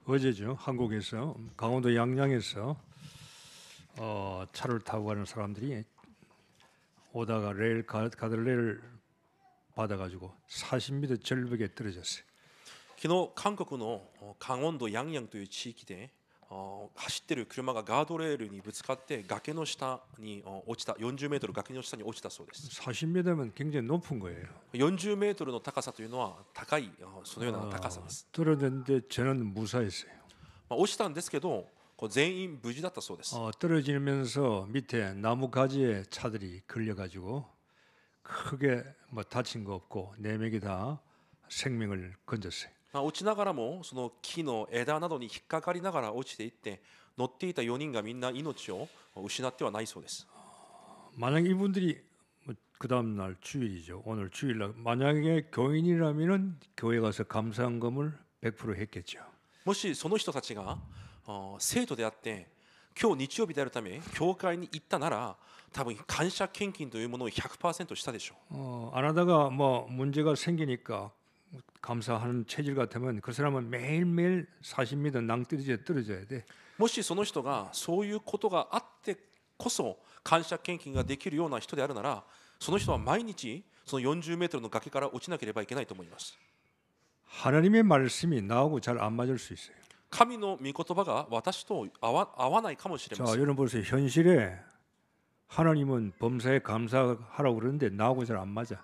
어제죠. 한국에서 강원도 양양에서 차를 타고 가는 사람들이 오다가 가들레를 받아가지고 40m 절벽에 떨어졌어요. 昨日韓国のカンウォンドヤンヤンという地域で走ってる車がガードレールにぶつかって崖の下に落ちた。40メートル崖の下に落ちたそうです。 40m면 굉장히 높은 거예요. 40メートルの高さというのは高いそのような高さです。 떨어졌는데 저는 무사했어요. 落ちたんですけど全員無事だったそうです。 떨어지면서 밑에 나무 가지에 차들이 걸려가지고 크게 다친 거 없고 4명이 다 생명을 건졌어요. 落ちながらもその木の枝などに引っかかりながら落ちていって乗っていた4人がみんな命を失ってはないそうです。 만약 이분들이 그 다음 날 주일이죠. 오늘 주일날 만약에 교인이라면은 교회 가서 감사헌금을 100% 했겠죠. もしその人たちが生徒であって今日日曜日であるため教会に行ったなら多分感謝献金というものを 100% したでしょう。 안 하다가 문제가 생기니까 감사하는 체질 같으면 그 사람은 매일매일 40m 낭떠러지에 떨어져야 돼. もしその人がそういうことがあってこそ感謝献金ができるような人であるならその人は毎日その40メートルの崖から落ちなければいけないと思います。 하나님의 말씀이 나하고 잘 안 맞을 수 있어요. 神の御言葉が私と合わないかもしれません。 여러분 보세요. 현실에 하나님은 범사에 감사하라고 그러는데 나하고 잘 안 맞아.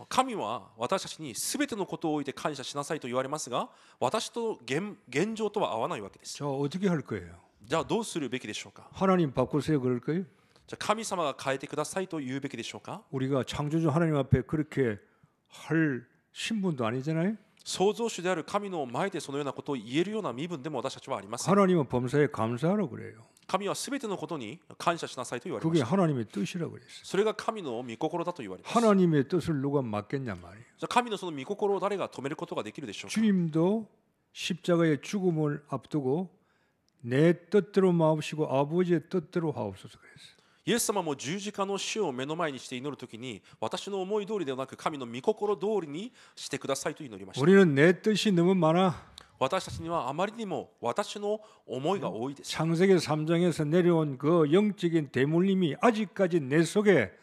神は私たちに全てのことを置いて感謝しなさいと言われますが私と現状とは合わないわけです。 저 어떻게 할 거예요? じゃあどうするべきでしょうか。 하나님 바꾸세요 그럴 거예요? じゃあ神様が変えてくださいと言うべきでしょうか。 우리가 창조주 하나님 앞에 그렇게 할 신분도 아니잖아요. 創造主である神の前でそのようなことを言えるような身分でも私たちはありません。 하나님은 범사에 감사하라고 그래요. 神は全てのことに感謝しなさいと言われま 그게 した。 하나님의 뜻이라고 그랬어요. それが神の御心だと言われます。 하나님의 뜻을 누가 맡겠냐 말이에요. じゃあ神のその御心を誰が止めることができるでしょうか。 주님도 십자가의 죽음을 앞두고 내 뜻대로 마옵시고 아버지의 뜻대로 하옵소서 그랬어요. イエス様も十字架の死を目の前にして祈るときに私の思い通りではなく神の御心通りにしてくださいと祈りました。 우리는 내 뜻이 너무 많아. 私たちにはあまりにも私の思いが多いです。 창세기 3장에서 내려온 그 영적인 대물림이 아직까지 내 속에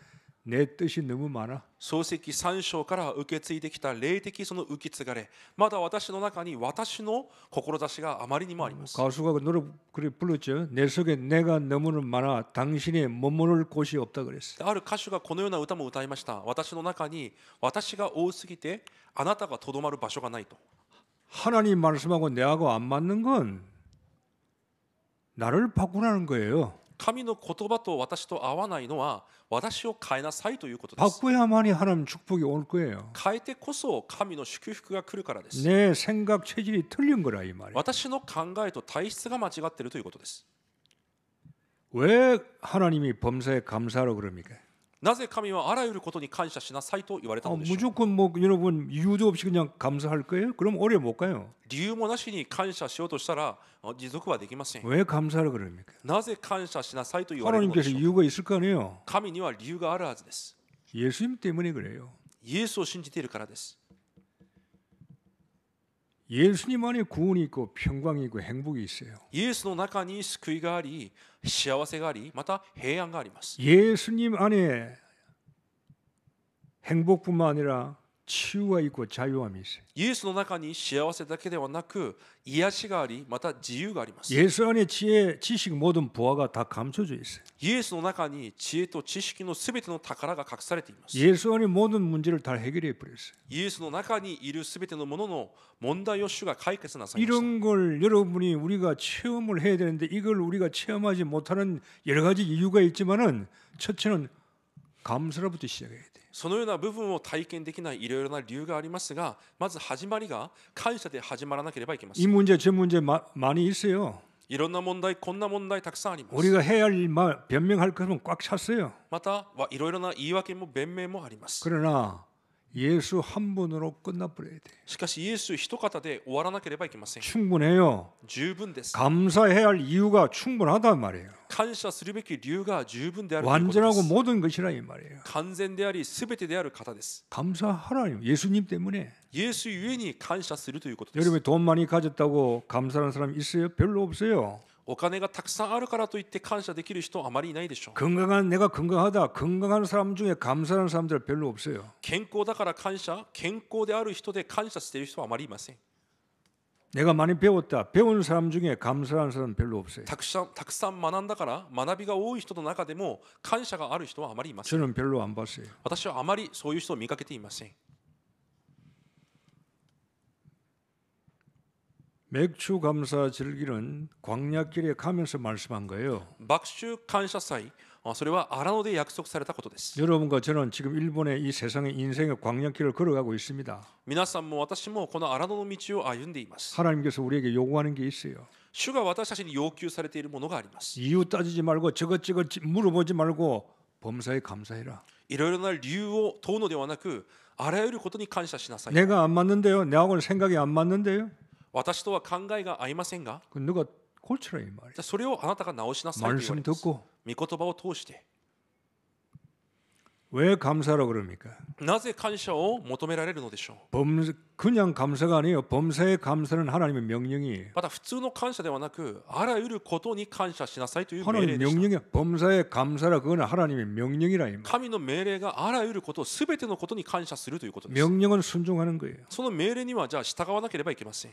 내 뜻이 너무 많아. 創世記3章から受け継いできた霊的その受け継がれまだ私の中に私の志があまりにもあります。 가수가 그 노래 그래 불렀죠. 내 속에 내가 너무나 많아 당신의 머무를 곳이 없다 그랬어요. ある歌手がこのような歌も歌いました。私の中に私が多すぎてあなたがとどまる場所がないと。 하나님 말씀하고 내하고 안 맞는 건 나를 바꾸라는 거예요. 神の言葉と私と合わないのは私を変えなさいということです。 바꿔야만이 하나님 축복이 올 거예요. 変えてこそ神の祝福が来るからです。 내 생각 체질이 틀린 거라 이 말이에요. 私の考えと体質が間違っているということです。 왜 하나님이 범사에 감사하라고 그럽니까? なぜ神はあらゆることに感謝しなさいと言われたのでしょう。 무조건 여러분 이유도 없이 그냥 감사할 거예요? 그럼 오래 못 가요. 理由もなしに感謝しようとしたら持続はできません。 왜 감사하라고 그럽니까? なぜ感謝しなさいと言われるので 하나님께서 しょう。 이유가 있을 거 아니에요. 神には理由があるはずです。 예수님 때문에 그래요. イエスを信じているからです。 예수님 안에 구원이 있고 평강이 있고 행복이 있어요. イエスの中に救いがあり、幸せがあり、また平安があります。 예수님 안에 행복뿐만 아니라 치유가 있고 자유함이 있어요. イエスの中に幸せだけではなく癒しがあり、また自由があります。 예수 안에 지혜, 지식 모든 보화가 다 감춰져 있어요. イエスの中に知恵と知識のすべての宝が隠されています。 예수 안에 모든 문제를 다 해결해 버렸어요. イエスの中にいるすべてのものの問題を主が解決なさいました。 이런 걸 여러분이 우리가 체험을 해야 되는데 이걸 우리가 체험하지 못하는 여러 가지 이유가 있지만은 첫째는 감사로부터 시작해야 돼. そのような部分を体験できないいろいろな理由がありますが、まず始まりが感謝で始まらなければいけませ 이 ん。 문제 저 문제 많이 있어요. いろんな問題、こんな問題たくさんあります。 우리가 해야 할 변명할 것은 꽉 찼어요. またいろいろな言い訳も弁明もあります。 그러나 예수 한 분으로 끝나버려야 돼. しかしイエス一方で終わらなければいけません。 충분해요. 十分です。 감사해야 할 이유가 충분하단 말이에요. 感謝するべき理由が十分であるということで 완전하고 す。 모든 것이라 이 말이에요. 完全であり全てである方です。 감사하라. 예수님 때문에. イエスゆえに感謝するということです。 여러분이 돈 많이 가졌다고 감사하는 사람 있어요? 별로 없어요. お金がたくさんあるからといって感謝できる人はあまりいないでしょう。 내가 건강하다. 건강한 사람 중에 감사하는 사람들 별로 없어요. 健康だから感謝、健康である人で感謝している人はあまりいません。 내가 많이 배웠다. 배운 사람 중에 감사하는 사람 별로 없어요. たくさん学んだから学びが多い人の中でも感謝がある人はあまりいません。 저는 별로 안 봤어요. 私はあまりそういう人を見かけていません。 맥주 감사 절기는 광야길에 가면서 말씀한 거예요. 爆酒感謝祭、それは荒野で約束されたことです。 여러분과 저는 지금 일본의 이 세상의 인생의 광야길을 걸어가고 있습니다. 皆さんも私もこの荒野の道を歩んでいます。 하나님께서 우리에게 요구하는 게 있어요. 主が私たちに要求されているものがあります。 이유 따지지 말고 저것저것 물어보지 말고 범사에 감사해라. いろいろな理由を問うのではなく、あらゆることに感謝しなさい。 내가 안 맞는데요. 내하고는 생각이 안 맞는데요. 私とは考えが合いませんが、 그 너가 고치라 이 말이야. じゃあそれをあなたが直しなさいと言わ 말씀 れます。 듣고 御言葉を通して。 왜 감사하라고 그럽니까? なぜ感謝を求められるのでしょう。 그냥 감사가 아니에요. 범사에 감사는 하나님의 명령이에요. また普通の感謝ではなく、あらゆることに感謝しなさいという命 하나님 令でした。 명령이야. 범사에 감사라 그거는 하나님의 명령이라 이 말. 神の命令があらゆること、すべてのことに感謝するということです。 명령은 순종하는 거예요. その命令にはじゃあ従わなければいけません。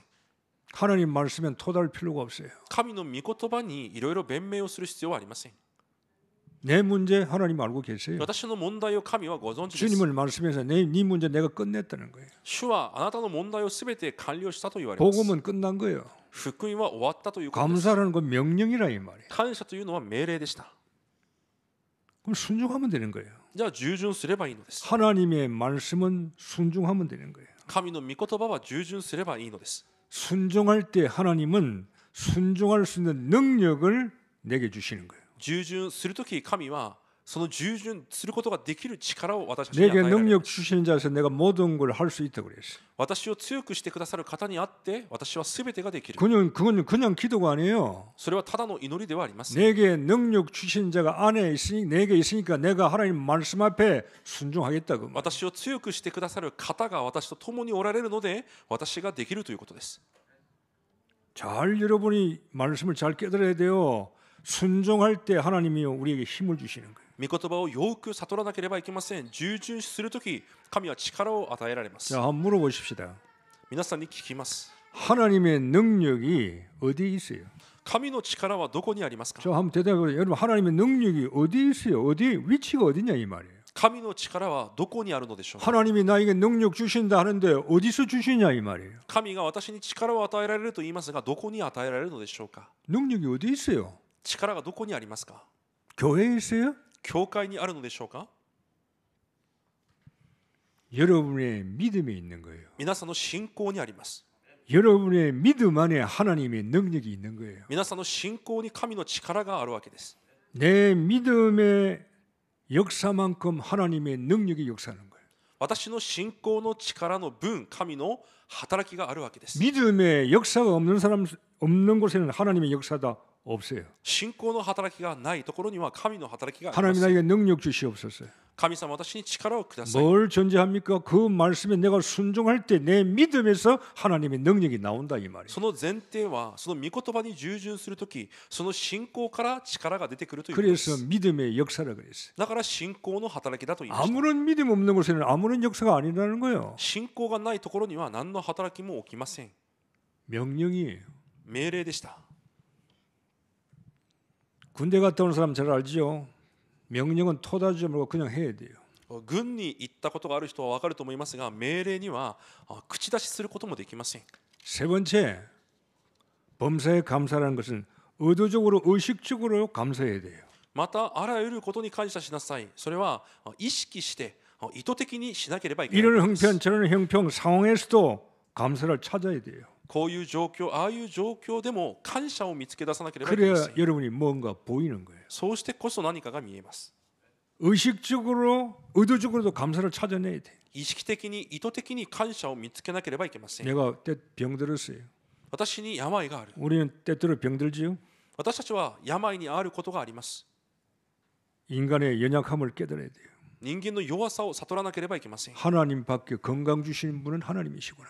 하나님 말씀엔 토달 필요가 없어요. 神の御言葉にいろいろ弁明をする必要はありません。 내 문제 하나님 알고 계세요. 私の問題を神はご存知です。 주님을 말씀해서 네 문제 내가 끝냈다는 거예요. 主はあなたの問題をすべて完了したと言われます。 복음은 끝난 거예요. 福音は終わったということです。 감사라는 건 명령이라 이 말이에요. 感謝というのは命令でした。 그럼 순종하면 되는 거예요. じゃあ従順すればいいのです。 하나님의 말씀은 순종하면 되는 거예요. 神の御言葉は従順すればいいのです。 순종할 때 하나님은 순종할 수 있는 능력을 내게 주시는 거예요. 従順するとき神はその従順することができる力を私たちに与 내게 えられま 능력 す。 주시는 자에서 내가 모든 걸 할 수 있다고 그랬어요. 私を強くしてくださる方にあって私はすべてができる。 그건 그냥 기도가 아니에요. それはただの祈りではありません。 내게 능력 주신 자가 안에 있으니 내게 있으니까 내가 하나님 말씀 앞에 순종하겠다 그 말. 私を強くしてくださる方が私と共におられるので私ができるということです。 잘 여러분이 말씀을 잘 깨달아야 돼요. 순종할 때 하나님이 우리에게 힘을 주시는 거예요. 御言葉をよく悟らなければいけません。従順するとき神は力を与えられます。 자, 한번 물어보십시다. 皆さんに聞きます。 하나님의 능력이 어디에 있어요? 神の力はどこにありますか？ 저 한번 대답해. 여러분 하나님의 능력이 어디에 있어요? 어디 위치가 어디냐 이 말이에요. 神の力はどこにあるのでしょうか？ 하나님이 나에게 능력 주신다 하는데 어디서 주시냐 이 말이에요. 神が私に力を与えられると言いますがどこに与えられるのでしょうか？ 능력이 어디 있어요? 力がどこにありますか？ 교회에 있어요? 教会にあるのでしょうか？ 여러분의 믿음에 있는 거예요. 皆さんの信仰にあります。 여러분의 믿음 안에 하나님의 능력이 있는 거예요. 皆さんの信仰に神の力があるわけです。 내 믿음의 역사만큼 하나님의 능력이 역사하는 거예요. 私の信仰の力の分神の働きがあるわけです。 믿음의 역사가 없는 곳에는 하나님의 역사가 없어요. 信仰の働きがないところには神の働きがありま 하나님 す。 나에게 능력 주시옵소서. 神様私に力をください。 뭘 전제합니까? 그 말씀에 내가 순종할 때 내 믿음에서 하나님의 능력이 나온다 이 말이에요. その前提はその御言葉に従順するときその信仰から力が出てくるということで 그래서 す。 믿음의 역사라 그랬어요. だから信仰の働きだと言いました。 아무런 믿음 없는 곳에는 아무런 역사가 아니라는 거예요. 信仰がないところには何の働きも起きません。 명령이에요. 命令でした。 군대 갔다 온 사람 잘 알죠? 명령은 토다주지 말고 그냥 해야 돼요. 軍に行ったことがある人は分かると思いますが命令には口出しすることもできません。 세 번째, 범사에 감사라는 것은 의도적으로 의식적으로 감사해야 돼요. またあらゆることに感謝しなさい。それは意識して意図的にしなければいけないこと 이런 です。 형편 저런 형편 상황에서도 감사를 찾아야 돼요. こういう状況ああいう状況でも感謝を見つけ出さなければいけま 그래야 せん。 여러분이 뭔가 보이는 거예요. そうしてこそ何かが見えます。 의식적으로 의도적으로도 감사를 찾아내야 돼. 意識的に意図的に感謝を見つけなければいけません。 내가 때 병들었어요. 私に病がある。 우리는 때때로 병들지요. 私たちは病にあることがあります。 인간의 연약함을 깨달아야 돼요. 人間の弱さを悟らなければいけません。 하나님밖에 건강 주시는 분은 하나님이시구나.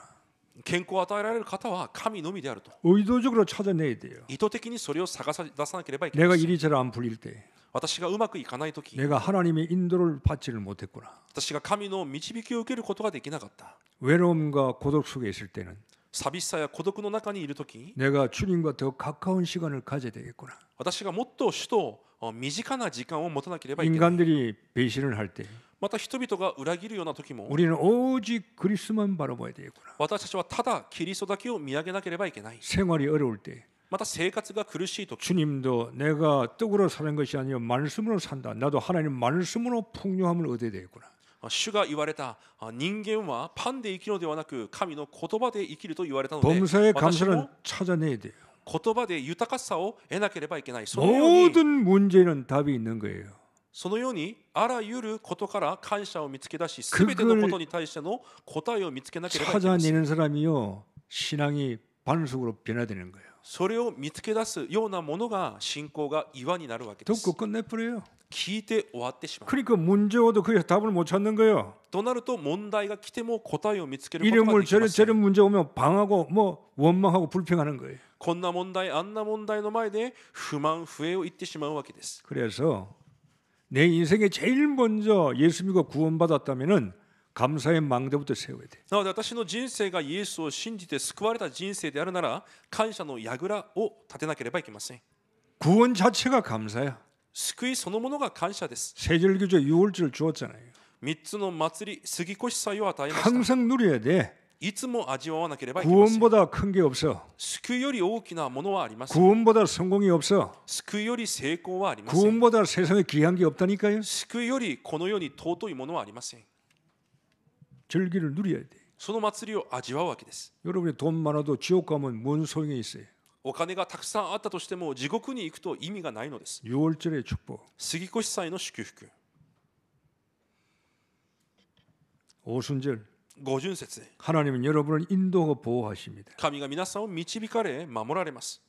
健康を与えられる方は神のみであると 의도적으로 찾아내야 돼요. 意図的にそれを探さ出さなければいけま 내가 せん。 일이 잘 안 풀릴 때, 私がうまくいかないとき、 내가 하나님의 인도를 받지를 못했구나. 私が神の導きを受けることができなかった。 외로움과 고독 속에 있을 때는 寂しさや孤独の中にいるとき、 내가 주님과 더 가까운 시간을 가져야 되겠구나. 私がもっと主と身近な時間を持たなければいけない。 인간들이 배신을 할 때 また人々が裏切るような時も 우리는 오직 그리스도만 바라봐야 되겠구나. 私たちはただキリストだけを見上げなければいけない。 생활이 어려울 때 また生活が苦しい時、 주님도 내가 떡으로 사는 것이 아니라 말씀으로 산다. 나도 하나님 말씀으로 풍요함을 얻어야 되겠구나. 主が言われた人間はパンで生きるのではなく神の言葉で生きると言われたので、 범사의 私 감사는 も 찾아내야 돼요. 言葉で豊かさを得なければいけない。そのように 모든 문제는 답이 있는 거예요. そのようにあらゆることから感謝を見つけ出し、すべてのことに対しての答えを見つけなければいけません。 찾아내는 사람이요 신앙이 반석으로 변화되는 거예요. それを見つけ出すようなものが信仰が岩になるわけです。 듣고 끝내버려요. 聞いて終わってしまう。 그러니까 문제 와도 그래서 답을 못 찾는 거예요. となると問題が来ても答えを見つけることが 이름을 できません。 저런 문제 오면 방하고 뭐 원망하고 불평하는 거예요. こんな問題あんな問題の前で不満不平を言ってしまうわけです。 그래서 내 인생에 제일 먼저 예수 믿고 구원받았다면은 감사의 망대부터 세워야 돼. なので私の人生がイエスを信じて救われた人生であるなら、感謝の櫓を立てなければいけません。 구원 자체가 감사야. 救いそのものが感謝です。 세절기조 6월절 주었잖아요. 3つの祭り、杉越祭を与えました。 항상 누려야 돼. いつも味わわなければいけません。 구원보다 큰 게 없어. 救いより大きなものはありません。 구원보다 성공이 없어. 救いより成功はありません。 구원보다 세상에 귀한 게 없다니까요. 救いよりこの世に尊いものはありません。 절기를 누려야 돼. その祭りを味わうわけです。 여러분이 돈 많아도 지옥 가면 뭔 소용이 있어요. お金がたくさんあったとしても地獄に行くと意味がないのです。 6월절의 축복. 杉越祭の祝福、 오순절. 五巡節、 하나님은 여러분을 인도하고 보호하십니다. 神が皆さんを導かれ守られます。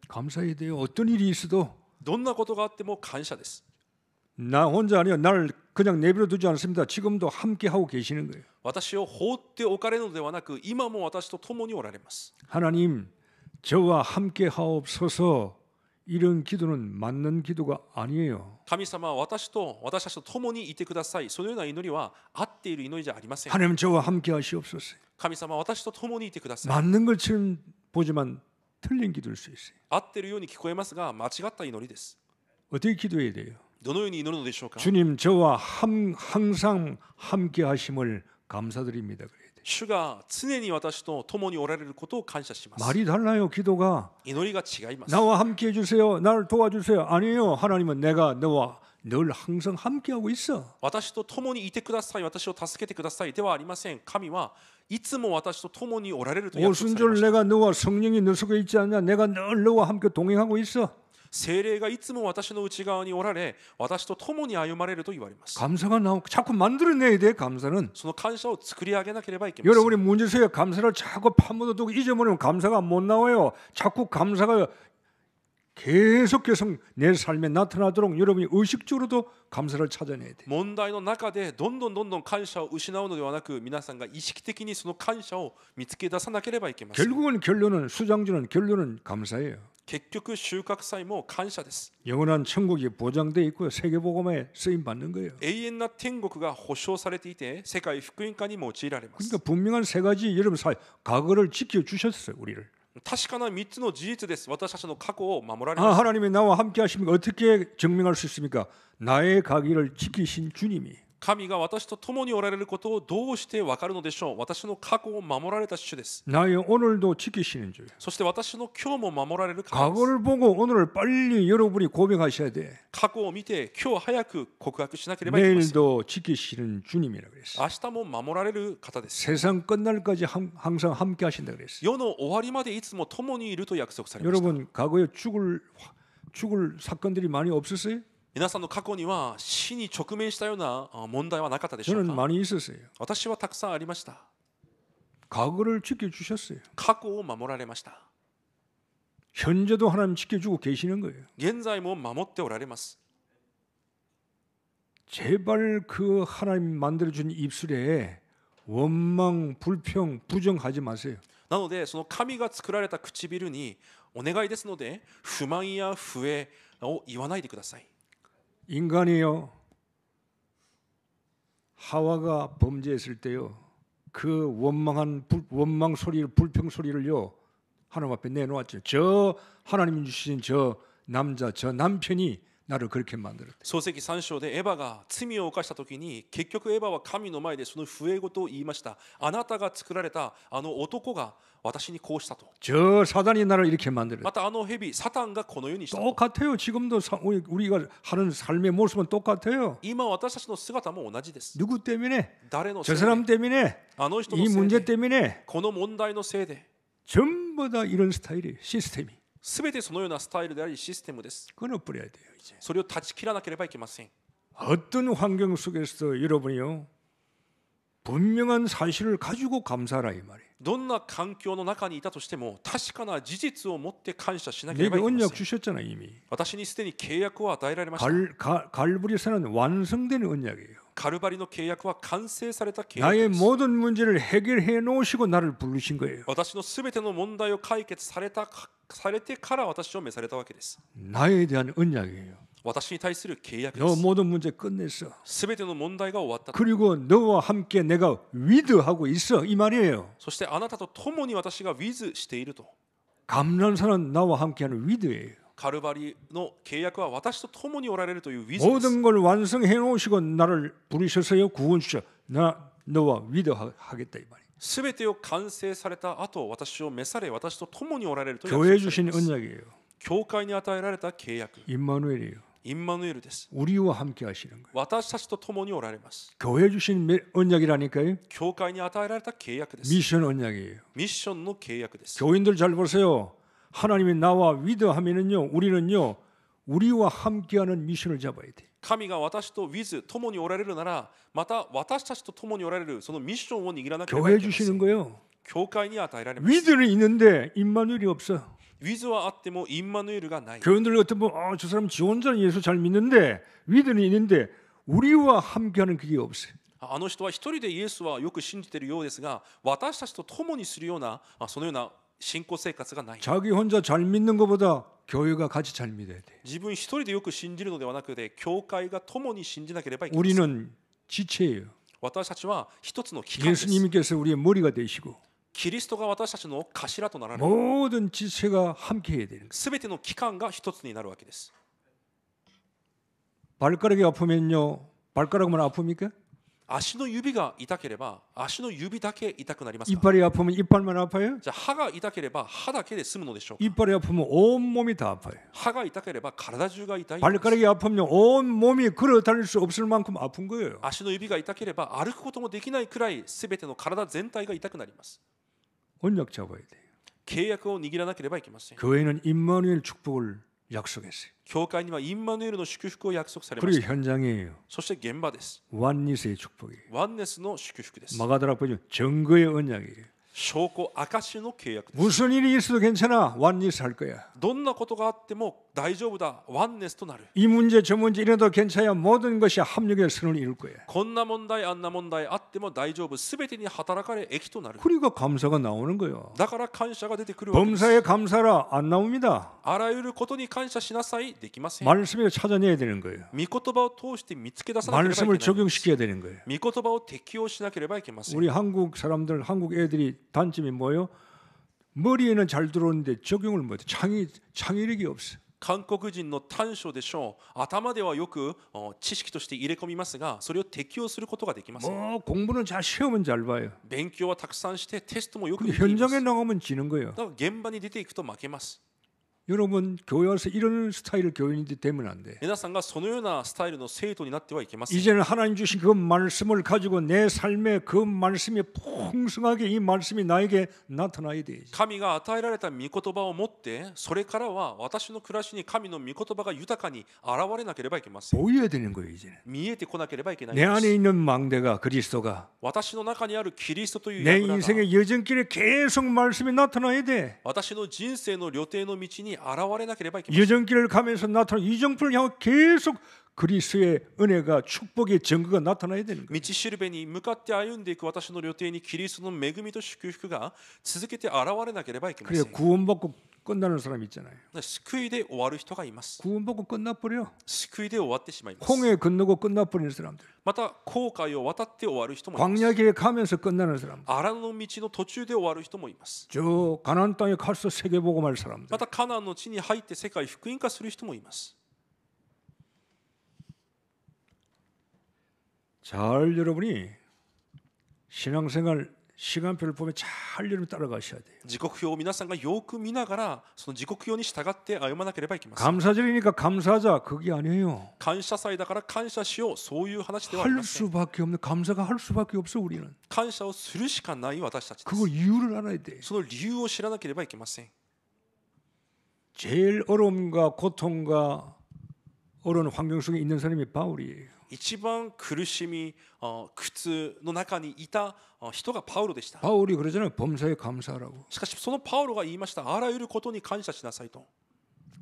감사해야 돼요. 어떤 일이 있어도 どんなことがあっても感謝です。 나 혼자 아니요. 날 그냥 내버려 두지 않습니다. 지금도 함께 하고 계시는 거예요. 私を放っておかれるのではなく、今も私と共におられます。 하나님, 저와 함께 하옵소서. 이런 기도는 맞는 기도가 아니에요. 神様は私たちと共にいてください。そのような祈りは合っている祈りじゃありません。 하나님 저와 함께 하시옵소서. 神様は私と共にいてください。 맞는 것처럼 보지만 틀린 기도일 수 있어요. 合っているように聞こえますが、間違った祈りです。 어떻게 기도해야 돼요? どのように祈るのでしょうか。 주님 저와 항상 함께 하심을 감사드립니다. 그래야 돼요. 主が常に私と共におられることを感謝します。 말이 달라요. 기도가 祈りが違います。 나와 함께 해주세요. 나를 도와주세요. 아니에요. 하나님은 내가 너와 늘 항상 함께 하고 있어. 私と共にいてください。私を助けてくださいではありません。神はいつも私と共におられると約束されま 오순절 した。 내가 너와 성령이 너 속에 있지 않냐? 내가 늘 너와 함께 동행하고 있어. 聖霊がいつも私の内側におられ、私と共に歩まれると言われます。 감사가 나오고 자꾸 만들어내야 돼. 감사는. その感謝を作り上げなければいけません。 여러분이 문제 속에 감사를 자꾸 파묻어두고 잊어버리면 감사가 못 나와요. 자꾸 감사가 계속해서 내 삶에 나타나도록 여러분이 의식적으로도 감사를 찾아내야 돼. 問題の中でどんどん感謝を失うのではなく、皆さんが意識的にその感謝を見つけ出さなければいけません。 결국은 결론은 수장주는 결론은 감사예요. 結局収穫祭も感謝です。 영원한 천국이 보장돼 있고 세계복음에 쓰임 받는 거예요. 永遠な天国が保証されていて、世界福音化に用いられます。 그러니까 분명한 세 가지 여러분 과거를 지켜 주셨어요. 우리를. 確かな3つの事実です。私たちの過去を守られ 아 ました。 하나님이 나와 함께 하십니까? 어떻게 증명할 수 있습니까? 나의 가기를 지키신 주님이 神が私と共におられることをどうして分かるのでしょう。私の過去を守られた主です。 나의 오늘도 지키시는 주. そして私の今日も守られる方です。 과거를 보고 오늘을 빨리 여러분이 고백하셔야 돼. 過去を見て今日早く告白しなければいけません。 내일도 지키시는 주님이라고 그랬어. 明日も守られる方です。 세상 끝날까지 항상 함께 하신다 그랬어. 世の終わりまでいつも共にいると約束されました。 여러분 과거에 죽을 사건들이 많이 없었어요? 皆さんの過去には死に直面したような問題はなかったでしょう 저는 か。 많이 있었어요. 私はたくさんありました。 과거를 지켜주셨어요. 過去を守られました。 현재도 하나님 지켜주고 계시는 거예요. 現在も守っておられます。 제발 그 하나님 만들어준 입술에 원망, 불평, 부정하지 마세요. なのでその神が作られた唇にお願いですので不満や不栄を言わないでください。 인간이요, 하와가 범죄했을 때요, 그 원망 소리를, 불평 소리를요 하나님 앞에 내놓았죠. 저 하나님이 주신 저 남자, 저 남편이 나를 그렇게 만들었다. 創世記3章でエヴァが罪を犯した時に結局エヴァは神の前でその不栄事を言いました。あなたが作られたあの男が私にこうしたと。 저 사단이 나를 이렇게 만들었다. またあの蛇サタンがこのようにしたと。 똑같아요. 지금도 우리가 하는 삶의 모습은 똑같아요. 今私たちの姿も同じです。 누구 때문에? 誰のせ 저 いで 사람 때문에? あの人 이 のせい 문제 で 때문에? この問題のせいで 전부 다 이런 스타일이에요. 시스템이. すべてそのようなスタイルでありシステムです。 끊어버려야 돼요. 이제. それを断ち切らなければいけません。 어떤 환경 속에서 여러분이요, 분명한 사실을 가지고 감사하라 이 말이에요. どんな環境の中にいたとしても確かな事実を持って感謝しなければ 내게 いけま 언약 せん。 주셨잖아 이미. 私にすでに契約を与えられました。 갈보리서는 완성된 언약이에요. カルバリの契約は完成された契約 나의 です。 모든 문제를 해결해 놓으시고 나를 부르신 거예요. 私のすべての問題を解決されてから私を召されたわけです。 나에 대한 언약이에요. 私に対する契約で 너 す。 모든 문제 끝냈어. すべての問題が終わった。 그리고 너와 함께 내가 위드하고 있어 이 말이에요. そしてあなたと共に私がウィズしていると。 감난산은 나와 함께하는 위드예요. カルバリの契約は私と共におられるというウィズです。 모든 걸 완성해 놓으시고 나를 부르셔서요 구원 주셔. 나 너와 위드하겠다 이 말이에요. すべてを完成された後、私を召され、私と共におられるという 교회 約束され 주신 ます。 언약이에요. 教会に与えられた契約、 임마누엘이에요. インマヌエルです。 우리와 함께 하시는 거예요. 私たちと共におられます。 교회 주신 언약이라니까요. 教会に与えられた契約です。 미션 언약이에요. ミッションの契約です。 교인들 잘 보세요. 하나님이 나와 위드하면은요, 우리는요, 우리와 함께하는 미션을 잡아야 돼. 神が私とウィズ共におられるなら、また私たちと共におられるそのミッションを握らなければい 교회 けませ 주시는 ん。 거예요. 教会に与えられます。 위드는 있는데 임마누엘이 없어. ウィズはあってもインマヌエルがない。 교인들 같은 저 사람 지원자는 예수 잘 믿는데 위드는 있는데 우리와 함께하는 그게 없어요. あの人は一人でイエスはよく信じているようですが、私たちと共にするようなそのような信仰生活がない。 자기 혼자 잘 믿는 것보다 교회가 같이 잘 믿어야 돼. 自分一人でよく信じるのではなくて、教会が共に信じなければいけません。 우리는 지체예요. 私たちは一つの機関です。 예수님께서 우리의 머리가 되시고 キリストが私たちの頭となられる。 모든 지체가 함께해야 되는 거예요. すべての機関が一つになるわけです。 발가락이 아프면요, 발가락만 아픕니까? 足の指が痛ければ足の指だけ痛くなりますか？ 이빨이 아프면 이빨만 아파요? じゃあ歯が痛ければ歯だけで済むのでしょうか？ 이빨이 아프면 온 몸이 다 아파요. 歯が痛ければ体中が痛い。 발가락이 아프면 온 몸이 걸어 다닐 수 없을 만큼 아픈 거예요. 足の指が痛ければ歩くこともできないくらいすべての体全体が痛くなります。 언약 잡아야 돼요. 契約を握らなければいけません。 교회는 임마누엘 축복을 약속했어요. 教会にはインマヌエルの祝福を約束されま 그리고 した。 현장이에요. そして現場です。 완니스의 축복이에요. ワンネスの祝福です。 마가다락 보면 증거의 언약이에요. 証拠証の契約です。 무슨 일이 있어도 괜찮아. 완니스 할 거야. どんなことがあっても大丈夫だ。ワンネスとなる。 이 문제 저 문제 이래도 괜찮아. 모든 것이 합력의 선을 이룰 거야. こんな問題あんな問題あっても大丈夫。すべてに働かれ益となる。 그러니까 감사가 나오는 거예요. だから感謝が出てくるわけです。 범사에 감사라 안 나옵니다. あらゆることに感謝しなさい。できません。 말씀에 찾아내야 되는 거예요. 御言葉を通して見つけ出さなければいけない 말씀을 。 적용시켜야 되는 거예요. 御言葉を適用しなければいけません。 우리 한국 사람들, 한국 애들이 단점이 뭐예요? 머리에는 잘 들어오는데 적용을 못해. 창의력이 없어. 韓国人の短所でしょう。頭ではよく知識として入れ込みますが、それを適用することができません。 뭐 공부는 잘 시험은 잘 봐요. 勉強はたくさんしてテストもよく 근데 見ています。 현장에 나가면 지는 거예요. だから現場に出ていくと負けます。 여러분 교회 와서 이런 스타일 교인이 되면 안 돼. 皆さんがそのようなスタイルの生徒になってはいけません。 이제는 하나님 주신 그 말씀을 가지고 내 삶에 그 말씀이 풍성하게 이 말씀이 나에게 나타나야 돼. 神が与えられた御言葉を持って、それからは私の暮らしに神の御言葉が豊かに現れなければいけません。 보여야 되는 거예요 이제는. 見えてこなければいけない 내 ん 안에 です。 있는 망대가 그리스도가 私の中にあるキリストという 내 櫓が 인생의 여정길에 계속 말씀이 나타나야 돼. 私の人生の旅程の道にに現れなければいけません。 여정길을 가면서 나타난 이정표를 향해 계속 그리스도의 은혜가 축복의 증거가 나타나야 되는 거예요. 道しるべに向かって歩んでいく私の旅程にキリストの恵みと祝福が続けて現れなければいけませ 그래 ん。 구원받고 끝나는 사람 있잖아요. 救いで終わる人がいます。 구원받고 끝나버려. 救いで終わってしまいます。 홍해 건너고 끝나버리는 사람들. また紅海を渡って終わる人もいます。 광야길에 가면서 끝나는 사람들. 荒野の道の途中で終わる人もいます。 저 가나안 땅에 가서 세계복음할 사람들. またカナンの地に入って世界福音化する人もいます。 잘 여러분이 신앙생활 시간표를 보면 잘 여러분 따라가셔야 돼요. 時刻表を皆さんがよく見ながらその時刻表に従って歩まなければいけません。 감사절이니까 감사하자 그게 아니에요. 感謝祭だから感謝しよう、そういう話ではあり 할 ません。 수밖에 없는 감사가 할 수밖에 없어 우리는. 感謝をするしかない私たちです。 그걸 이유를 알아야 돼. その理由を知らなければいけません。 제일 어려움과 고통과 어려운 환경 속에 있는 사람이 바울이에요. 一番苦しみ、苦痛の中にいた人がパウロでした。 바울이 그러잖아요. 범사에 감사하라고. しかしそのパウロが言いました。あらゆることに感謝しなさいと。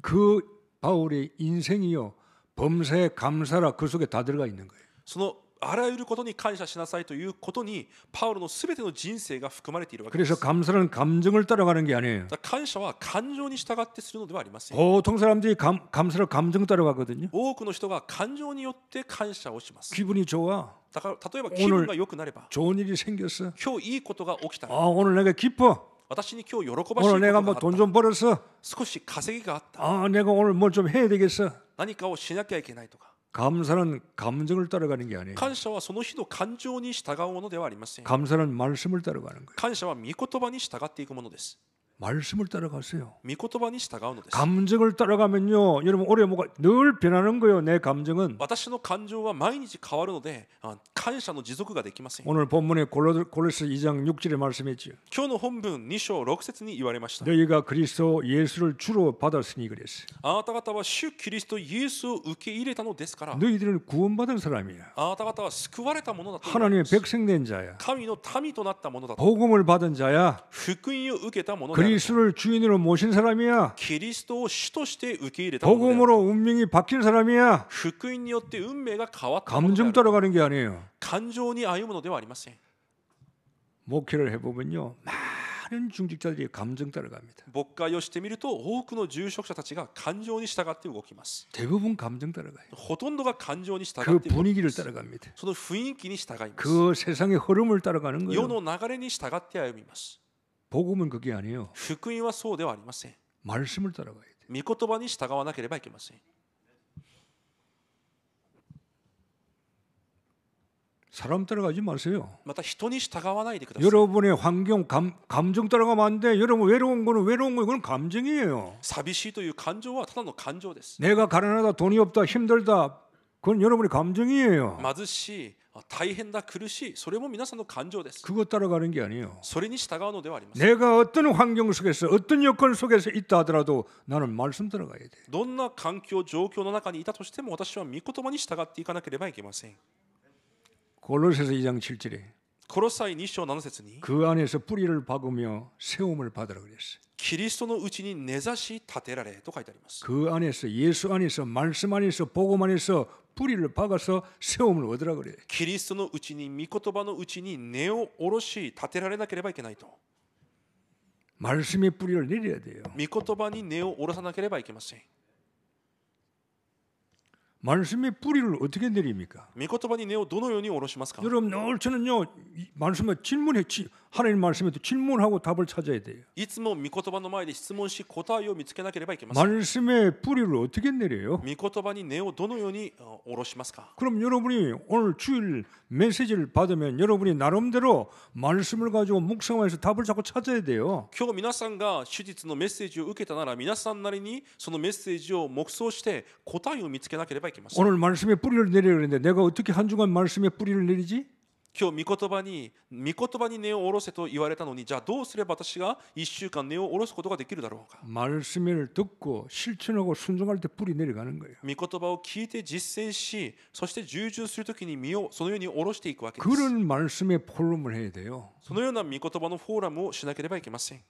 그 바울의 인생이요. 범사에 감사라 그 속에 다 들어가 있는 거예요. そのあらゆることに感謝しなさいということにパウロのすべての人生が含まれているわけで 그래서 す。 감사는 감정을 따라가는 게 아니에요. だから感謝は感情に従ってするのではありません。 보통 사람들이 감사를 감정 따라가거든요. 多くの人が感情によって感謝をします。 기분이 좋아. だから例えば気分が良くなれば、 좋은 일이 생겼어. 今日いいことが起きたら、 오늘 내가 기뻐. 私に今日喜ばしいこ 오늘 と 내가 があ 뭐 った。 돈 좀 벌었어. 少し稼ぎがあった。 내가 오늘 뭘 좀 해야 되겠어. 何かをしなきゃいけないとか。 감사는 감정을 따라가는 게 아니에요. 感謝はその日の感情に従うものではありません。 감사는 말씀을 따라가는 거예요. 感謝は御言葉に従っていくものです。 말씀을 따라가세요. 御言葉に従うのです。 감정을 따라가면요, 여러분 올해 뭐가 늘 변하는 거예요. 내 감정은. 私の感情は毎日変わるので、感謝の持続ができません。 오늘 본문에 골로새 2장 6절에 말씀했죠. 今日の本文2章6節に言われました。 너희가 그리스도 예수를 주로 받았으니 그랬어. あなた方は主キリストイエスを受け入れたのですから、 너희들은 구원받은 사람이야. あなた方は救われたものだと言われ 하나님의 ます。 백성된 자야. 神の民となったものだと。 복음을 받은 자야. 福音を受けたものである。 그리스도를 주인으로 모신 사람이야. キリストを主として受け入れたものである。 복음으로 운명이 바뀐 사람이야. 福音によって運命が変わったものであ 감정 る。 따라가는 게 아니에요. 感情に歩むのではありません。 목회를 해보면요, 많은 중직자들이 감정 따라갑니다. 牧会をしてみると多くの住職者たちが感情に従って動きます。 대부분 감정 따라가요. ほとんどが感情に従 그 って動きま 분위기를 す。 따라갑니다. その雰囲気に従います。 그 세상의 흐름을 따라가는 世 거예요. の流れに従って歩みます。 복음은 그게 아니에요. 福音はそうではありません。 말씀을 따라가야 돼. 御言葉に従わなければいけません。 사람 따라가지 마세요. また人に従わないでください。 여러분의 환경, 감정 따라가면 안 돼. 여러분 외로운 거는 외로운 거예요. 그건 감정이에요. 寂しいという感情はただの感情です。 내가 가난하다, 돈이 없다, 힘들다. 그건 여러분의 감정이에요. 貧しい、大変だ、苦しい、それも皆さんの感情です。 그거 따라가는 게 아니에요. それに従うのではありません。 내가 어떤 환경 속에서 어떤 여건 속에서 있다 하더라도 나는 말씀 따라가야 돼. どんな環境、状況の中にいたとしても私は御言葉に従っていかなければいけません。 골로새서 2장 7절에 コロサイ2章7節に 그 안에서 뿌리를 박으며 세움을 받으라 그랬어요. キリストのうちに根ざし立てられと書いてあります。 그 안에서 예수 안에서 말씀 안에서 복음 안에서 뿌리를 박아서 세움을 얻으라 그래요. キリストのうちに御言葉のうちに根を下ろし立てられなければいけないと。 말씀의 뿌리를 내려야 돼요. 御言葉に根を下ろさなければいけません。 말씀의 뿌리를 어떻게 내립니까? 御言葉に根をどのように下ろしますか。 여러분 늘 저는요 말씀에 질문해 하나님 말씀에 질문하고 답을 찾아야 돼요. いつも御言葉の前で質問し答えを見つけなければいけません。 말씀의 뿌리를 어떻게 내려요? 御言葉に根をどのように下ろしますか。 그럼 여러분이 오늘 주일 메시지를 받으면 여러분이 나름대로 말씀을 가지고 묵상하면서 답을 자꾸 찾아야 돼요. 今日皆さんが手術のメッセージを受けたなら皆さんなりにそのメッセージを黙想して答えを見つけなければいけません。 오늘 말씀의 뿌리를 내려 그랬는데 내가 어떻게 한 주간 말씀의 뿌리를 내리지? 今日御言葉に根を下ろせと言われたのに、じゃあどうすれば私が1週間根を下ろすことができるだろうか。 말씀을 듣고 실천하고 순종할 때 뿌리 내려가는 거예요. 御言葉を聞いて実践し、そして従順するときに身をそのように下ろしていくわけです。 그런 말씀의 포럼을 해야 돼요. そのような御言葉のフォーラムをしなければいけません。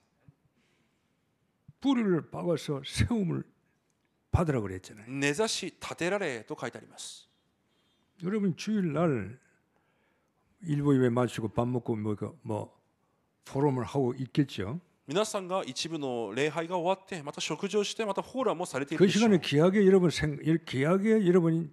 뿌리를 박아서 세움을 받으라 그랬잖아요. 根ざし立てられと書いてあります。 여러분 주일날 일부 예배 마치고 밥 먹고 뭐 포럼을 하고 있겠죠. 皆さんが一部の礼拝が終わってまた食事をしてまたフォーラムもされている 그 でしょう。 시간에 귀하게 여러분이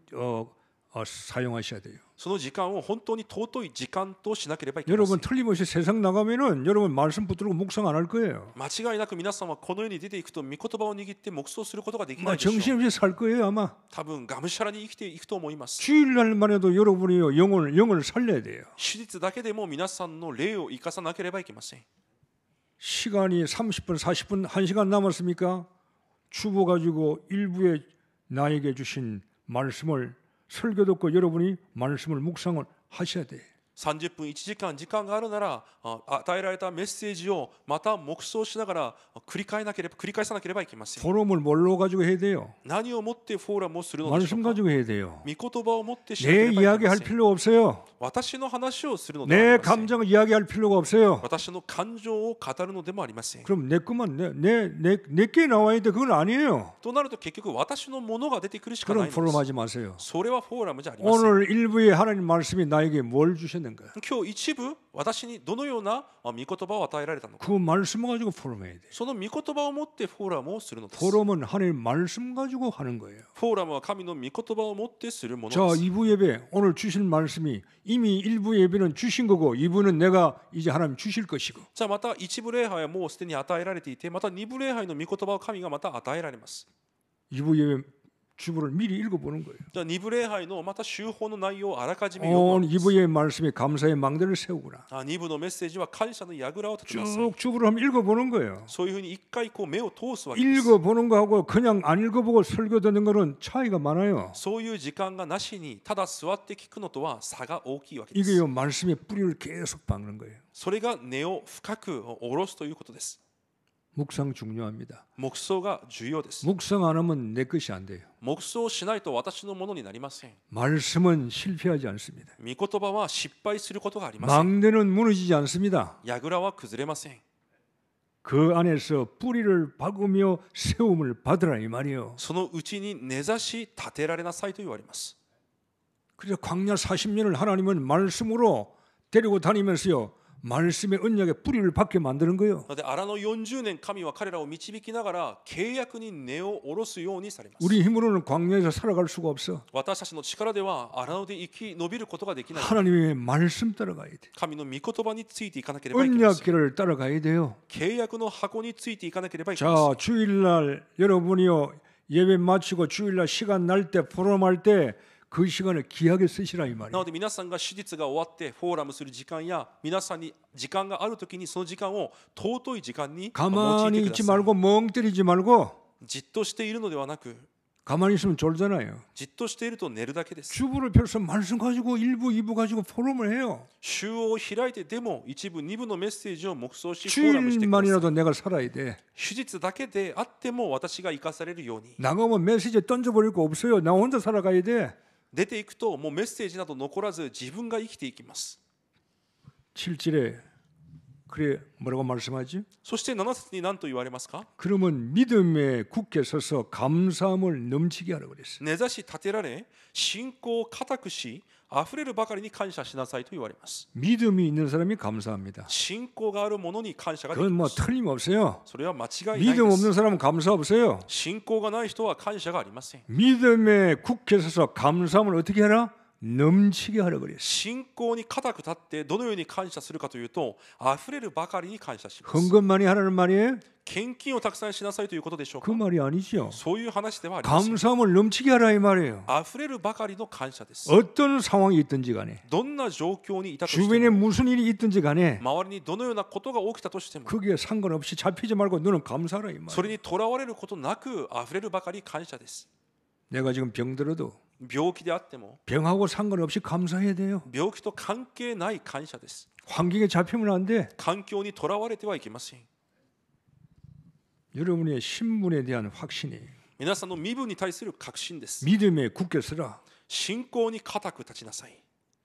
사용하셔야 돼요. その時間を本当に尊い時間としなければいけませ 여러분 ん。 틀림없이 세상 나가면은 여러분 말씀 붙들고 묵상 안 할 거예요. 間違いなく皆さんはこの世に出ていくと御言葉を握って黙想することができな 막 いでしょう。 정신없이 살 거예요 아마. 多分がむしゃらに生きていくと思います。 주일날만 해도 여러분이 영을 살려야 돼요. 手術だけでも皆さんの霊を生かさなければいけません。 시간이 30분, 40분, 1시간 남았습니까? 주보 가지고 일부에 나에게 주신 말씀을 설교 듣고 여러분이 말씀을 묵상을 하셔야 돼. 30分1時間時間があるなら与えられたメッセージをまた黙想しながら繰り返さなければいけません。 포럼을 뭘로 가지고 해야 돼요? 何をもってフォーラムをするのでしょ 말씀 うか。 가지고 해야 돼요. 御言葉をもってしなけ 내 ればいけ 이야기 ま 할 せん。 필요 없어요. 私の話をするのではあ 내 りません。 감정을 이야기할 필요가 없어요. 私の感情を語るのでもありません。 그럼 내 것만 내게 나와야 돼. 그건 아니에요. となると結局私のものが出てくるしかな 그럼 いの 포럼 です 하지 마세요. それはフォーラムじゃありません。 오늘 일부에 하나님 말씀이 나에게 뭘 주셨는가? 今日一部私にどのような御言葉を与えられたのか。 그 말씀을 가지고 포럼해야 돼. その御言葉を持ってフォーラムをするのです。 포럼은 하나님 말씀 가지고 하는 거예요. フォーラムは神の御言葉を持ってするもの 자, です。 2부 예배 오늘 주실 말씀이 이미 1부 예배는 주신 거고 2부는 내가 이제 하나님 주실 것이고. じゃあまた一部礼拝はもうすでに与えられていて、また二部礼拝の御言葉を神がまた与えられます。 2부 예배 주보를 미리 읽어보는 거예요. じゃあ二部礼拝のまた修法の内容をあらかじめ読む 오늘 2부 예배 말씀이 감사의 망대를 세우구나. 二部のメッセージは感謝の櫓を立てなさい。 쭉 주보를 한번 읽어보는 거예요. そういうふうに一回こう目を通すわけです。 읽어보는 거하고 그냥 안 읽어보고 설교 듣는 거는 차이가 많아요. そういう時間がなしにただ座って聞くのとは差が大きいわけです。 이게요 말씀의 뿌리를 계속 박는 거예요. それが根を深く下ろすということです。 묵상 중요합니다. 黙想が重要です。 묵상 안 하면 내 것이 안 돼요. 黙想しないと私のものになりません。 말씀은 실패하지 않습니다. 御言葉は失敗することがありません。 망대는 무너지지 않습니다. 櫓は崩れません。 그 안에서 뿌리를 박으며 세움을 받으라 이 말이에요. そのうちに根ざし立てられなさいと言われます。 그래서 광야 40년을 하나님은 말씀으로 데리고 다니면서요. 말씀의 언약에 뿌리를 박게 만드는 거예요. なので荒野40年神は彼らを導きながら契約に根を下ろすようにされます。 우리 힘으로는 광야에서 살아갈 수가 없어. 私たちの力では荒野で生き延びることができない。 하나님의 말씀 따라가야 돼. 神の御言葉についていかなければいけません。 언약길을 따라가야 돼요. 契約の箱についていかなければいけません。 자, 주일날 여러분이요. 예배 마치고 주일날 시간 날 때 포럼할 때 그 시간을 귀하게 쓰시라 이 な 말이에요. ので皆さんが手術が終わってフォーラムする時間や皆さんに時間があるときにその時間を尊い時間に用い 가만히 てく 있지 ださい。 말고 멍 때리지 말고 じっとしているのではなく 가만히 있으면 졸잖아요. じっとしていると寝るだけです。 주부를 펴서 말씀 가지고 1부, 2부 가지고 포럼을 해요. 週を開いてでも一部二部のメッセージを黙想しフォーラムしてください。 주일만이라도 내가 살아야 돼. 手術だけであっても私が生かされるように 나가면 메시지 던져버릴 거 없어요. 나 혼자 살아가야 돼. 出ていくともうメッセージなど残らず自分が生きていきます。 7절에 그래 뭐라고 말씀하지? そして7節に何と言われますか？ 그러면 믿음에 굳게 서서 감사함을 넘치게 하라 그랬어요. 根ざし立てられ信仰を固くし溢れるばかりに感謝しなさいと言われます。 믿음이 있는 사람이 감사합니다. 信仰があるものに感謝ができ 그건 ま 뭐 す。 틀림없어요. それは間違いない 믿음 で 없는 す。 사람은 감사 없어요. 信仰がない人は感謝がありません。 믿음에 굳게 서서 감사함을 어떻게 하라? 넘치게 하라 그랬어요. 信仰に固く立ってどのように感謝するかというと溢れるばかりに感謝します。 헌금 많이 하라는 말이에요? 献金をたくさんしなさいということでしょう 그 か？ 말이 아니죠. そういう話ではありません。 감사함을 넘치게 하라 이 말이에요. 溢れるばかりの感謝です。 어떤 상황이 있든지 간에 どんな状況にいたとして 주변에 も 무슨 일이 있든지 간에 周りにどのようなことが起きたとしても 거기에 상관없이 잡히지 말고 너는 감사하라 이 そ 말이에요. れにとらわれることなく溢れるばかり感謝です。 내가 지금 병들어도 病気であっても 병하고 상관없이 감사해야 돼요. 病気と関係ない感謝です。 환경에 잡히면 안 돼. 環境にとらわれてはいけません。 여러분의 신분에 대한 확신이 皆さんの身分に対する確信です。 믿음에 굳게 서라. 信仰に固く立ちなさい。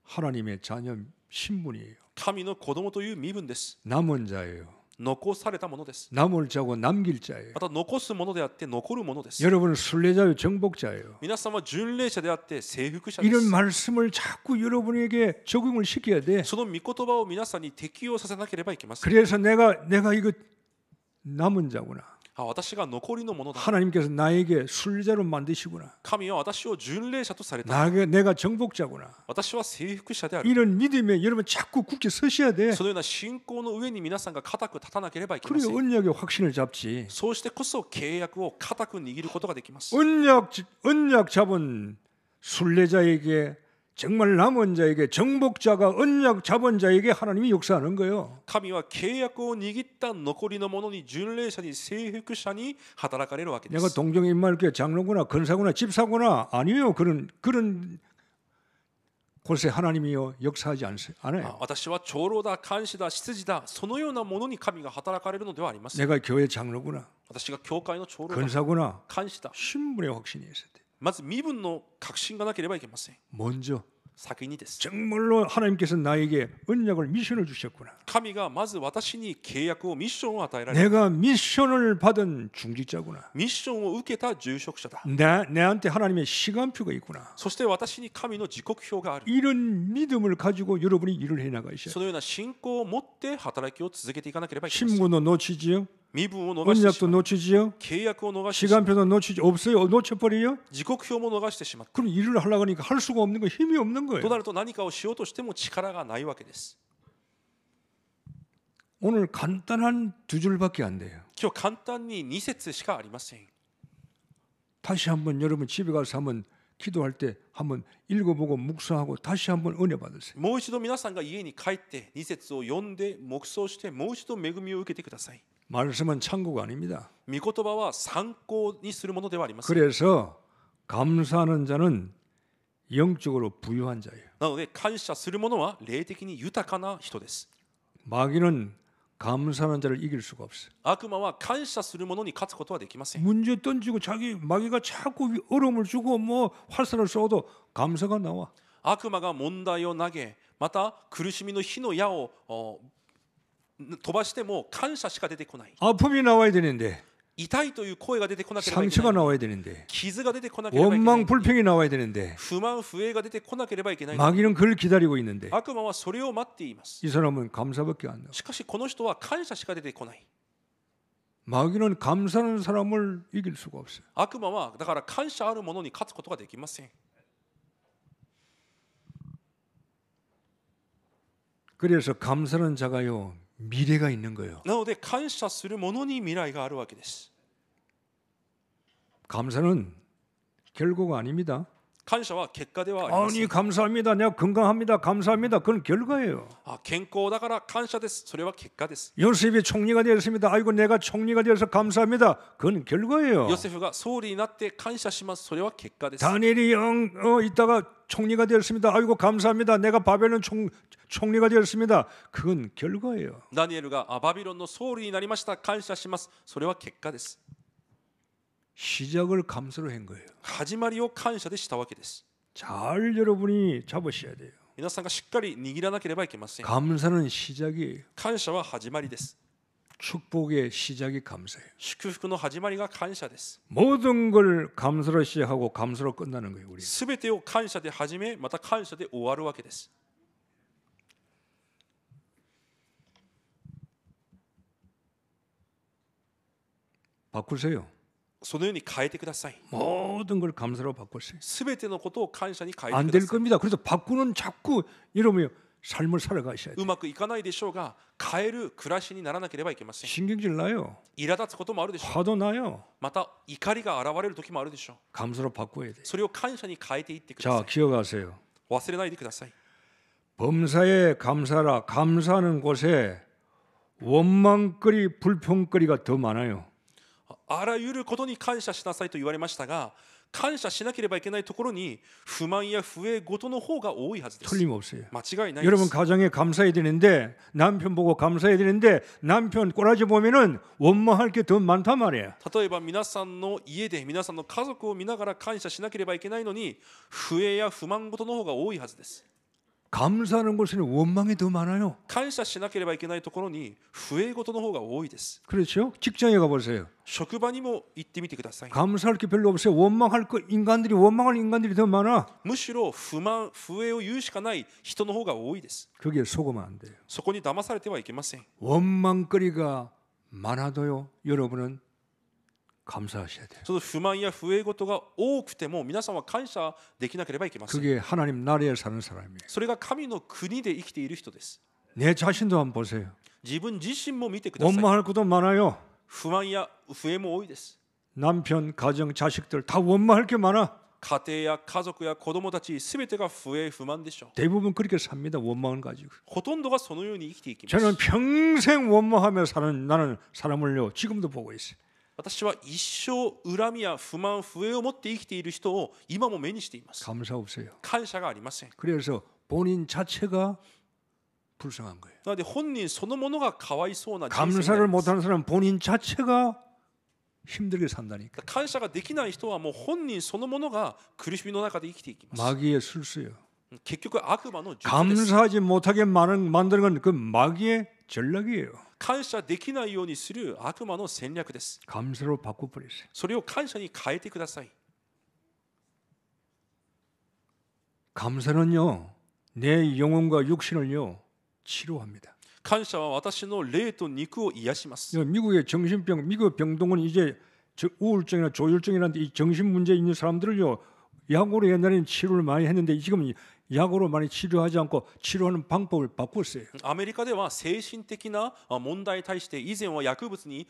하나님의 자녀 신분이에요. 神の子供という身分です。 남은 자예요. 残されたものです。 남을 자고 남길 자예요. また残すものであって残るものです。 여러분은 순례자요 정복자예요. 皆さんは巡礼者であって征服者で 이런 す。 말씀을 자꾸 여러분에게 적용을 시켜야 돼. その御言葉を皆さんに適用させなければいけません。 그래서 내가 이거 남은 자구나. あ、私が残りのものだ。 하나님께서 나에게 순례자로 만드시구나. 神は私を巡礼者とされた。 내가 정복자구나. 私は征服者である。 이런 믿음에 여러분 자꾸 굳게 서셔야 돼. そのような信仰の上に皆さんが固く立たなければいけませ 그리고 ん。 언약의 확신을 잡지. そうしてこそ契約を固く握ることができます。 언약 잡은 순례자에게 정말 남은 자에게 정복자가 언약 잡은 자에게 하나님이 역사하는 거예요. 神は契約を握った残りの者に巡礼者に征服者に働かれるわけで 내가 す。 동정에 임마을교회 장로구나 건사구나 집사구나 아니에요. 그런 곳에 하나님이요 역사하지 않아요. 私は長老だ、監視だ、執事だ、そのようなものに神が働かれるのではありません。 내가 교회 장로구나 私が教会の長老だ、 건사구나 監視だ。 신분의 확신이 있어야 돼. まず身分の確信がなければいけません。 먼저 先にです。 정말로 하나님께서 나에게 언약을 미션을 주셨구나. 神がまず私に契約をミッションを与えられる。 내가 미션을 받은 중직자구나. ミッションを受けた住職者だ。 내한테 하나님의 시간표가 있구나. そして私に神の時刻表がある。 이런 믿음을 가지고 여러분이 일을 해나가셔야 そのような信仰を持って働きを続けていかなければいけません。 신분도 놓치지요. 身分を逃してし 언약도 まう。 놓치지요. 契約を逃してしまう。 시간표도 놓치지 없어요. 놓쳐버려요. 時刻表も逃してしまう。 그럼 일을 하려고 하니까 할 수가 없는 거 힘이 없는 と 거예요. なると何かをしようとしても力がないわけです。 오늘 간단한 두 줄밖에 안 돼요. 今日簡単に2節しかありません。 다시 한번 여러분 집에 가서 한번 기도할 때 한번 읽어보고 묵상하고 다시 한번 은혜 받으세요. もう一度皆さんが家に帰って2節を読んで黙想してもう一度恵みを受けてください。 말씀은 참고가 아닙니다. 御言葉は参考にするものではありません。 그래서 감사하는 자는 영적으로 부유한 자예요. なので感謝する者は霊的に豊かな人です。 마귀는 감사하는 자를 이길 수가 없어요. 悪魔は感謝する者に勝つことはできません。 문제 던지고 자기 마귀가 자꾸 어려움을 주고 뭐 활살을 쏘도 감사가 나와. 悪魔が問題を投げ、また苦しみの火の矢を飛ばしても感謝しか出てこない。 아픔이 나와야 되는데 痛いという声が出てこなければいけ 상처가 ない。 나와야 되는데 傷が出てこなければいけな 원망 い。 불평이 나와야 되는데 不満不平が出てこなければいけない。 마귀는 그걸 기다리고 있는데 悪魔はそれを待っています。 이 사람은 감사밖에 안 나와. しかしこの人は感謝しか出てこない。 마귀는 감사하는 사람을 이길 수가 없어요. 悪魔はだから感謝ある者に勝つことができません。 그래서 감사하는 자가요 미래가 있는 거예요. なので感謝する者に未来があるわけです。 감사는 결과가 아닙니다. 感謝は結果ではありませ 아니 ん。 감사합니다. 내가 건강합니다. 감사합니다. 그건 결과예요. 健康だから感謝です。それは結果です。 요셉이 총리가 되었습니다. 아이고 내가 총리가 되어서 감사합니다. 그건 결과예요. ヨセフが総理になって感謝します。それは結果です。 다니엘이 있다가 총리가 되었습니다. 아이고 감사합니다. 내가 바벨론 총리가 되었습니다. 그건 결과예요. ダニエルがバビロンの総理になりました。感謝します。それは結果です。 시작을 감사로 한 거예요. 始まりを感謝でしたわけです。 잘 여러분이 잡으셔야 돼요. 皆さんがしっかり握らなければいけません。 감사는 시작이에요. 感謝は始まりです。 축복의 시작이 감사예요. 祝福の始まりが感謝です。 모든 걸 감사로 시작하고 감사로 끝나는 거예요. 우리. すべてを感謝で始め、また感謝で終わるわけです。 바꾸세요. そのように変えてください。 모든 걸 감사로 바꾸세요. すべてのことを感謝に変え 안 てく 될 ださい。 겁니다. 그래서 바꾸는 자꾸 이러면 삶을 살아가셔야 돼요. うまくいかないでしょうが、変える暮らしにならなければいけません。 신경질 나요. 苛立つこともあるでしょう。 화도 나요. また怒りが現れる時もあるでしょう。 감사로 바꿔야 돼요. それを感謝に変えていってくださ 자, い。 기억하세요. 忘れないでください。 범사에 감사라. 감사하는 곳에 원망거리, 불평거리가 더 많아요. あらゆることに感謝しなさいと言われましたが、感謝しなければいけないところに不満や不平ごとの方が多いはずです。 틀림없어요. 間違いないで 여러분 す。 가정에 감사해야 되는데 남편 보고 감사해야 되는데 남편 꼬라지 보면은 원망할 게 더 많단 말이에요. 例えば皆さんの家で皆さんの家族を見ながら感謝しなければいけないのに不平や不満ごとの方が多いはずです。 감사하는 곳에는 원망이 더 많아요. 感謝しなければいけないところに不栄事の方が多いです。 그렇죠? 직장에 가보세요. 職場にも行ってみてください。 감사할 게 별로 없어요. 원망할 인간들이 더 많아. むしろ不満、不栄を言うしかない人の方が多いです。 거기에 속으면 안 돼요. そこに騙されてはいけません。 원망거리가 많아도요. 여러분은 감사하셔야 돼요. その不満や不栄事が多くても皆さんは感謝できなければいけません。 그게 하나님 나라에 사는 사람이에요. それが神の国で生きている人です。 내 자신도 한번 보세요. 自分自身も見てください。 원망할 것도 많아요. 不満や不栄も多いです。 남편, 가정, 자식들 다 원망할 게 많아. 家庭や家族や子供たちすべてが不栄不満でしょう。 대부분 그렇게 삽니다. 원망을 가지고. ほとんどがそのように生きていきます。 저는 평생 원망하며 사는 나는 사람을요. 지금도 보고 있어요. 私は一生恨みや不満不栄を持って生きている人を今も目にしています。 감사 없어요. 感謝がありません。 그래서 본인 자체가 불쌍한 거예요. なので本人そのものがかわいそうな人生になり 감사를 ます。 못하는 사람은 본인 자체가 힘들게 산다니까. 感謝ができない人はもう本人そのものが苦しみの中で生きていきます。 마귀의 술수예요. 結局悪魔の術です。 감사하지 못하게 만드는 건 그 마귀의 전략이에요. 感謝できないようにする悪魔の戦略です。 감사로 바꿔버리세요. それを感謝に変えてください。 감사는요. 내 영혼과 육신을요. 치료합니다. 感謝は私の霊と肉を癒します。 미국의 정신병, 미국 병동은 이제 우울증이나 조울증이라는 이 정신 문제 있는 사람들을요. 약으로 옛날에는 치료를 많이 했는데 지금 약으로 많이 치료하지 않고 치료하는 방법을 바꿨어요. アメリカでは精神的な問題に対して以前は薬物に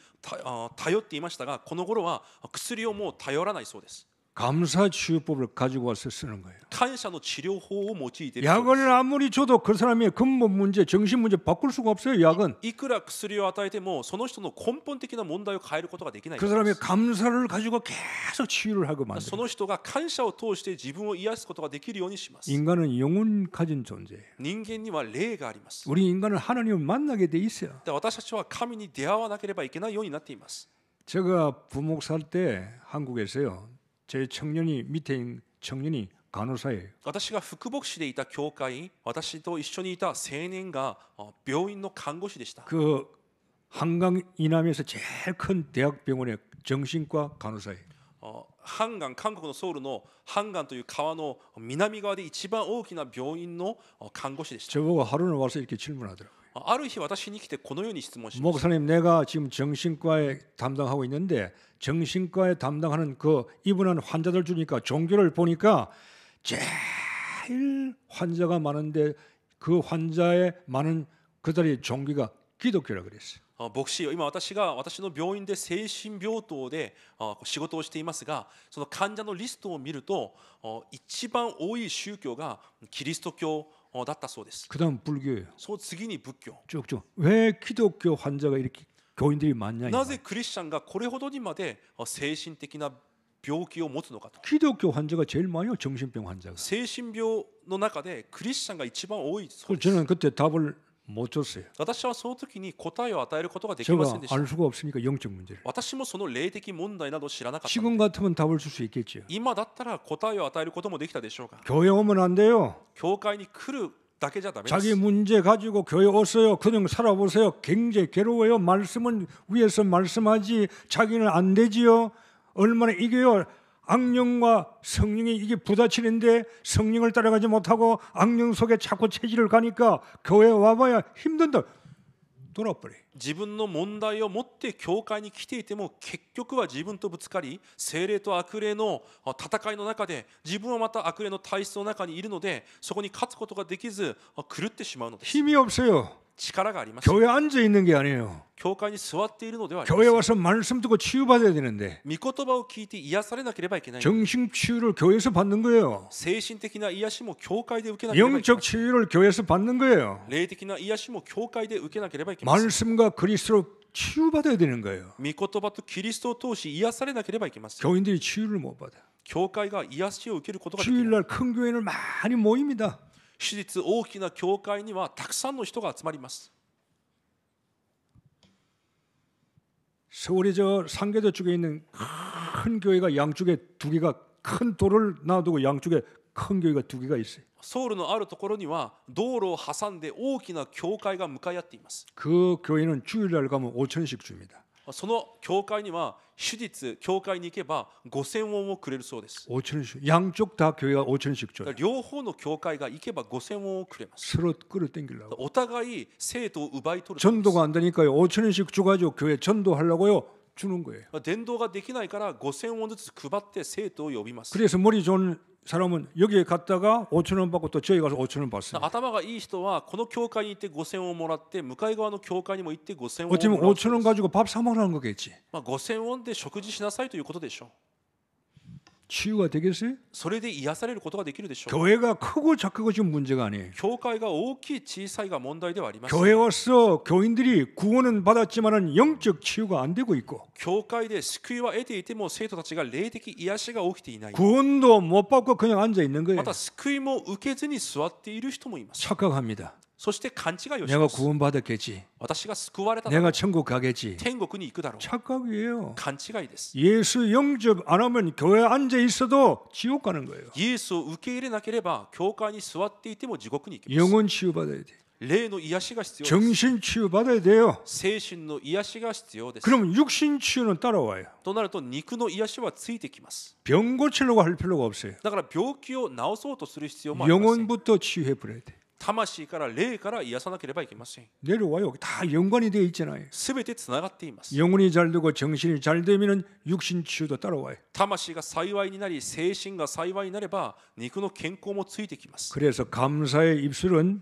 頼っていましたが、この頃は薬をもう頼らないそうです。 감사 치유법을 가지고 와서 쓰는 거예요. 感謝の治療法を用いているそうです。 약을 아무리 줘도 그 사람의 근본 문제, 정신 문제 바꿀 수가 없어요. 약은 いくら薬を与えてもその人の根本的な問題を変えることができないか 그 らで 사람의 す。 감사를 가지고 계속 치유를 하고 そ 만들어요. の人が感謝を通して自分を癒すことができるようにします。 인간은 영혼 가진 존재예요. 人間には霊があります。 우리 인간은 하나님을 만나게 돼 있어요. で私たちは神に出会わなければいけないようになっています。 제가 부목 살 때 한국에서요. 제 청년이 밑에 있는 청년이 간호사예요. 私が副牧師でいた教会、私と一緒にいた青年が病院の看護師でした。 그 한강 이남에서 제일 큰 대학병원의 정신과 간호사예요. ハンガン、韓国のソウルのハンガンという川の南側で一番大きな病院の看護師でした。 저보고 하루는 와서 이렇게 질문하더라고요. ある日私に来てこのように質問しました。 목사님, 내가 지금 정신과에 담당하고 있는데 정신과에 담당하는 그 입원한 환자들 중이니까 종교를 보니까 제일 환자가 많은데 그 환자의 많은 그들의 종교가 기독교라 그랬어요. 牧師、今私が私の病院で精神病棟で仕事をしていますが、その患者のリストを見ると一番多い宗教がキリスト教だったそうです。 그다음 불교예요. そう次に仏教。 쭉쭉. 왜 기독교 환자가 이렇게 교인들이 많냐? なぜクリスチャンがこれほどにまで精神的な病気を持つのかと。 기독교 환자가 제일 많아요. 정신병 환자가. 精神病の中でクリスチャンが一番多いそう 그래서 です。 저는 그때 답을 못 줬어요. 私はその時に答えを与えることができません 제가 でした。 알 수가 없으니까 영적 문제를. 私もその霊的問題など知らなかった。 지금 같으면 답을 줄 수 있겠죠. 今だったら答えを与えることもできたでしょうが、 교회 오면 안 돼요. 教会に来るだけじゃダメで 자기 す。 문제 가지고 교회 오세요. 그냥 살아보세요. 굉장히 괴로워요. 말씀은 위에서 말씀하지 자기는 안 되지요. 얼마나 이게요. 악령과 성령이 이게 부딪히는데 성령을 따라가지 못하고 악령 속에 자꾸 체질을 가니까 교회 와봐야 힘든다. 돌아버려. 自分の問題を持って教会に来ていても結局は自分とぶつかり、聖霊と悪霊の戦いの中で自分はまた悪霊の体質の中にいるので、そこに勝つことができず狂ってしまうのです。 힘이 없어요. 力がありません。 교회 앉아 있는 게 아니에요. 教会に座っているのではありま 교회 せん。 와서 말씀 듣고 치유받아야 되는데 御言葉を聞いて癒されなければいけない。 정신 치유를 교회에서 받는 거예요. 精神的な癒しも教会で受けなければいけな 영적 い。 치유를 교회에서 받는 거예요. 霊的な癒しも教会で受けなければいけません。 말씀과 그리스도로 치유받아야 되는 거예요. 御言葉とキリストを通し癒されなければいけません。 교인들이 치유를 못 받아. 教会が癒しを受けることができない。 주일날 큰 교회는 많이 모입니다. 手術大きな教会にはたくさんの人が集まります。 서울의 저 상계도 쪽에 있는 큰 교회가 양쪽에 두 개가 큰 돌을 놔두고 양쪽에 큰 교회가 두 개가 있어요. ソウルのあるところには道路を挟んで大きな教会が向かい合っています。 그 교회는 주일날 가면 5천원씩 줍니다. その教会には手術教会に行けば5000ウォンをくれるそうです。 5천원씩. 양쪽 다 교회가 5천원씩 줘요. 両方の教会が行けば5000ウォンをくれます。 서로 끌어당기려고. お互い生徒を奪い取る。 전도가 안 되니까요. 5천원씩 줘가지고 교회 전도하려고요. 주는 거예요. 伝道ができないから5000ウォンずつ配って生徒を呼びます。 그래서 머리 좋은 사람은 여기에 갔다가 5천원 받고 또 저기 가서 5천원 받습니다. 頭がいい人はこの教会に行って5000ウォンもらって向かい側の教会にも行って5000ウォンを 어쩌면 もらうそうで 5천원 す。 가지고 밥 사 먹으라는 거겠지. 5000ウォンで食事しなさいということでしょう。 치유가 되겠어요? それで癒されることができるでしょう。 교회가 크고 작고 지금 문제가 아니에요. 教会が大きい小さいが問題ではありません。 교회 와서 교인들이 구원은 받았지만은 영적 치유가 안 되고 있고 教会で救いは得ていても生徒たちが霊的癒しが起きていない。 구원도 못 받고 그냥 앉아 있는 거예요. また救いも受けずに座っている人もいます。 착각합니다. そして勘違いをし 내가 ます。 구원 받았겠지. 私が救われただろ 내가 う。 천국 가겠지. 天国に行くだろう。 착각이에요. 勘違いです。 예수 영접 안 하면 교회에 앉아 있어도 지옥 가는 거예요. イエスを受け入れなければ教会に座っていても地獄に行きます。 영혼 치유 받아야 돼. 霊の癒しが必要です。 정신 치유 받아야 돼요. 精神の癒しが必要です。 그러면 육신 치유는 따라와요. となると肉の癒しはついてきます。 병 고치려고 할 필요가 없어요. だから病気を治そうとする必要もありません。 영혼부터 치유해 버려야 돼. 魂から霊から癒さなければいけません。 내려와요. 다 연관이 되어 있잖아요. すべてつながっています。 영혼이 잘 되고 정신이 잘 되면은 육신 치유도 따라와요. 魂が幸いになり精神が幸いになれば肉の健康もついてきます。 그래서 감사의 입술은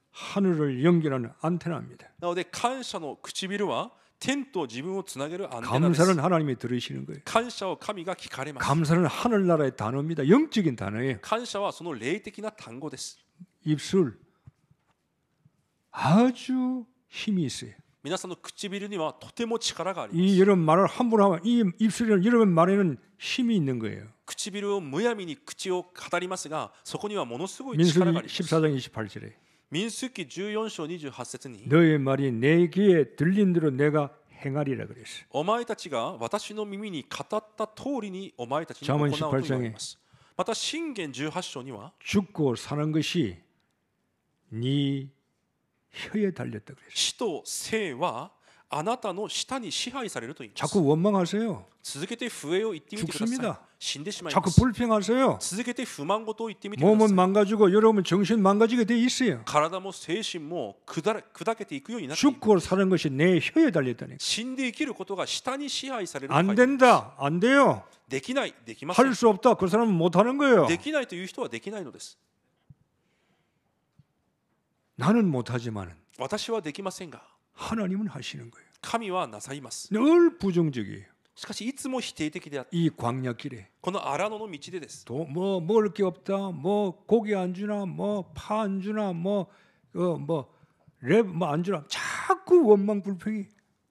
하늘을 연결하는 안테나입니다. なので感謝の唇は天と自分をつなげるアンテナです。 감사는 하나님이 들으시는 거예요. 感謝を神が聞かれます。 감사는 하늘나라의 단어입니다. 영적인 단어예요. 感謝はその霊的な単語です。 입술 아주 힘이 있어요. 皆さんの唇にはとても力があります。 이 여러분 말을 함부로 하면 이 입술이는 여러분 말에는 힘이 있는 거예요. 唇をむやみに口を語りますが、そこにはものすごい 민수기 力があります。 14장 28절에 民数記14章28節に 너의 말이 내 귀에 들린 대로 내가 행하리라 그랬어요. お前たちが私の耳に語った通りにお前たちに行うと言われます。また箴言18章には 죽고 사는 것이 네 혀에 달렸다 그랬어요. 死と生はあなたの舌に支配されると言います。 자꾸 원망하세요. 続けて笛を言ってみてください。 죽습니다. 死んでしまいま 자꾸 す。 불평하세요. 続けて不満事を言ってみてくださ 몸은 い。 망가지고 여러분 정신 망가지게 돼 있어요. 体も精神も砕けていくようになっています。 죽고 사는 것이 내 혀에 달렸다니. 死んで生きることが舌に支配されると書い 안 てあります 된다. 안 돼요. できない、できません。 할 수 없다. 그 사람은 못 하는 거예요. できないという人はできないのです。 나는 못 하지만은 私はできませんが、 하나님은 하시는 거예요. 神はなさいます。 늘 부정적이에요. しかしいつも否定的であって、 이 광야길에 この荒野の道でです。 또 뭐 먹을 게 없다. 뭐 고기 안 주나, 뭐 파 안 주나, 랩 안 주나. 자꾸 원망 불평이.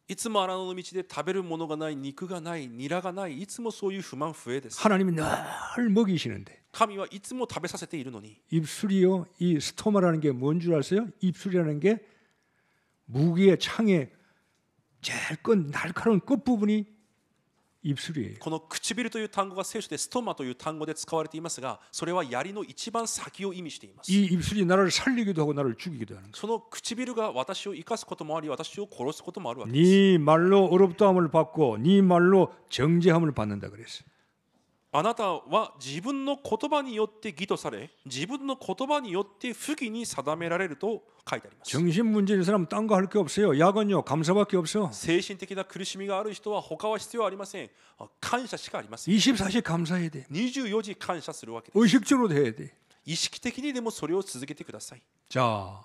いつも荒野の道で食べるものがない、肉がない、ニラがない、いつもそういう不満不平です。 하나님이 늘 먹이시는데 神はいつも食べさせているのに、 입술이요. 이 스토마라는 게 뭔 줄 아세요? 입술이라는 게 무기의 창의 제일 날카로운 끝부분이 입술이에요. この唇という単語が聖書でストマという単語で使われていますが、それは槍の一番先を意味しています。 이 입술이 나를 살리기도 하고 나를 죽이기도 하는 거예요. その唇が私を生かすこともあり、私を殺すこともあるわけです。 네 말로 어렵다함을 받고 네 말로 정죄함을 받는다 그랬어요. あなたは自分の言葉によって義とされ、自分の言葉によって不義に定められると書いてあります。 정신 문제인 사람은 딴 거 할 게 없어요. 약은요 감사밖에 없어. 精神的な苦しみがある人は他は必要ありません。感謝しかありません。 24시 감사해야 돼. 24時感謝するわけです。 의식적으로 해야 돼. 意識的にでもそれを続けてください。 자,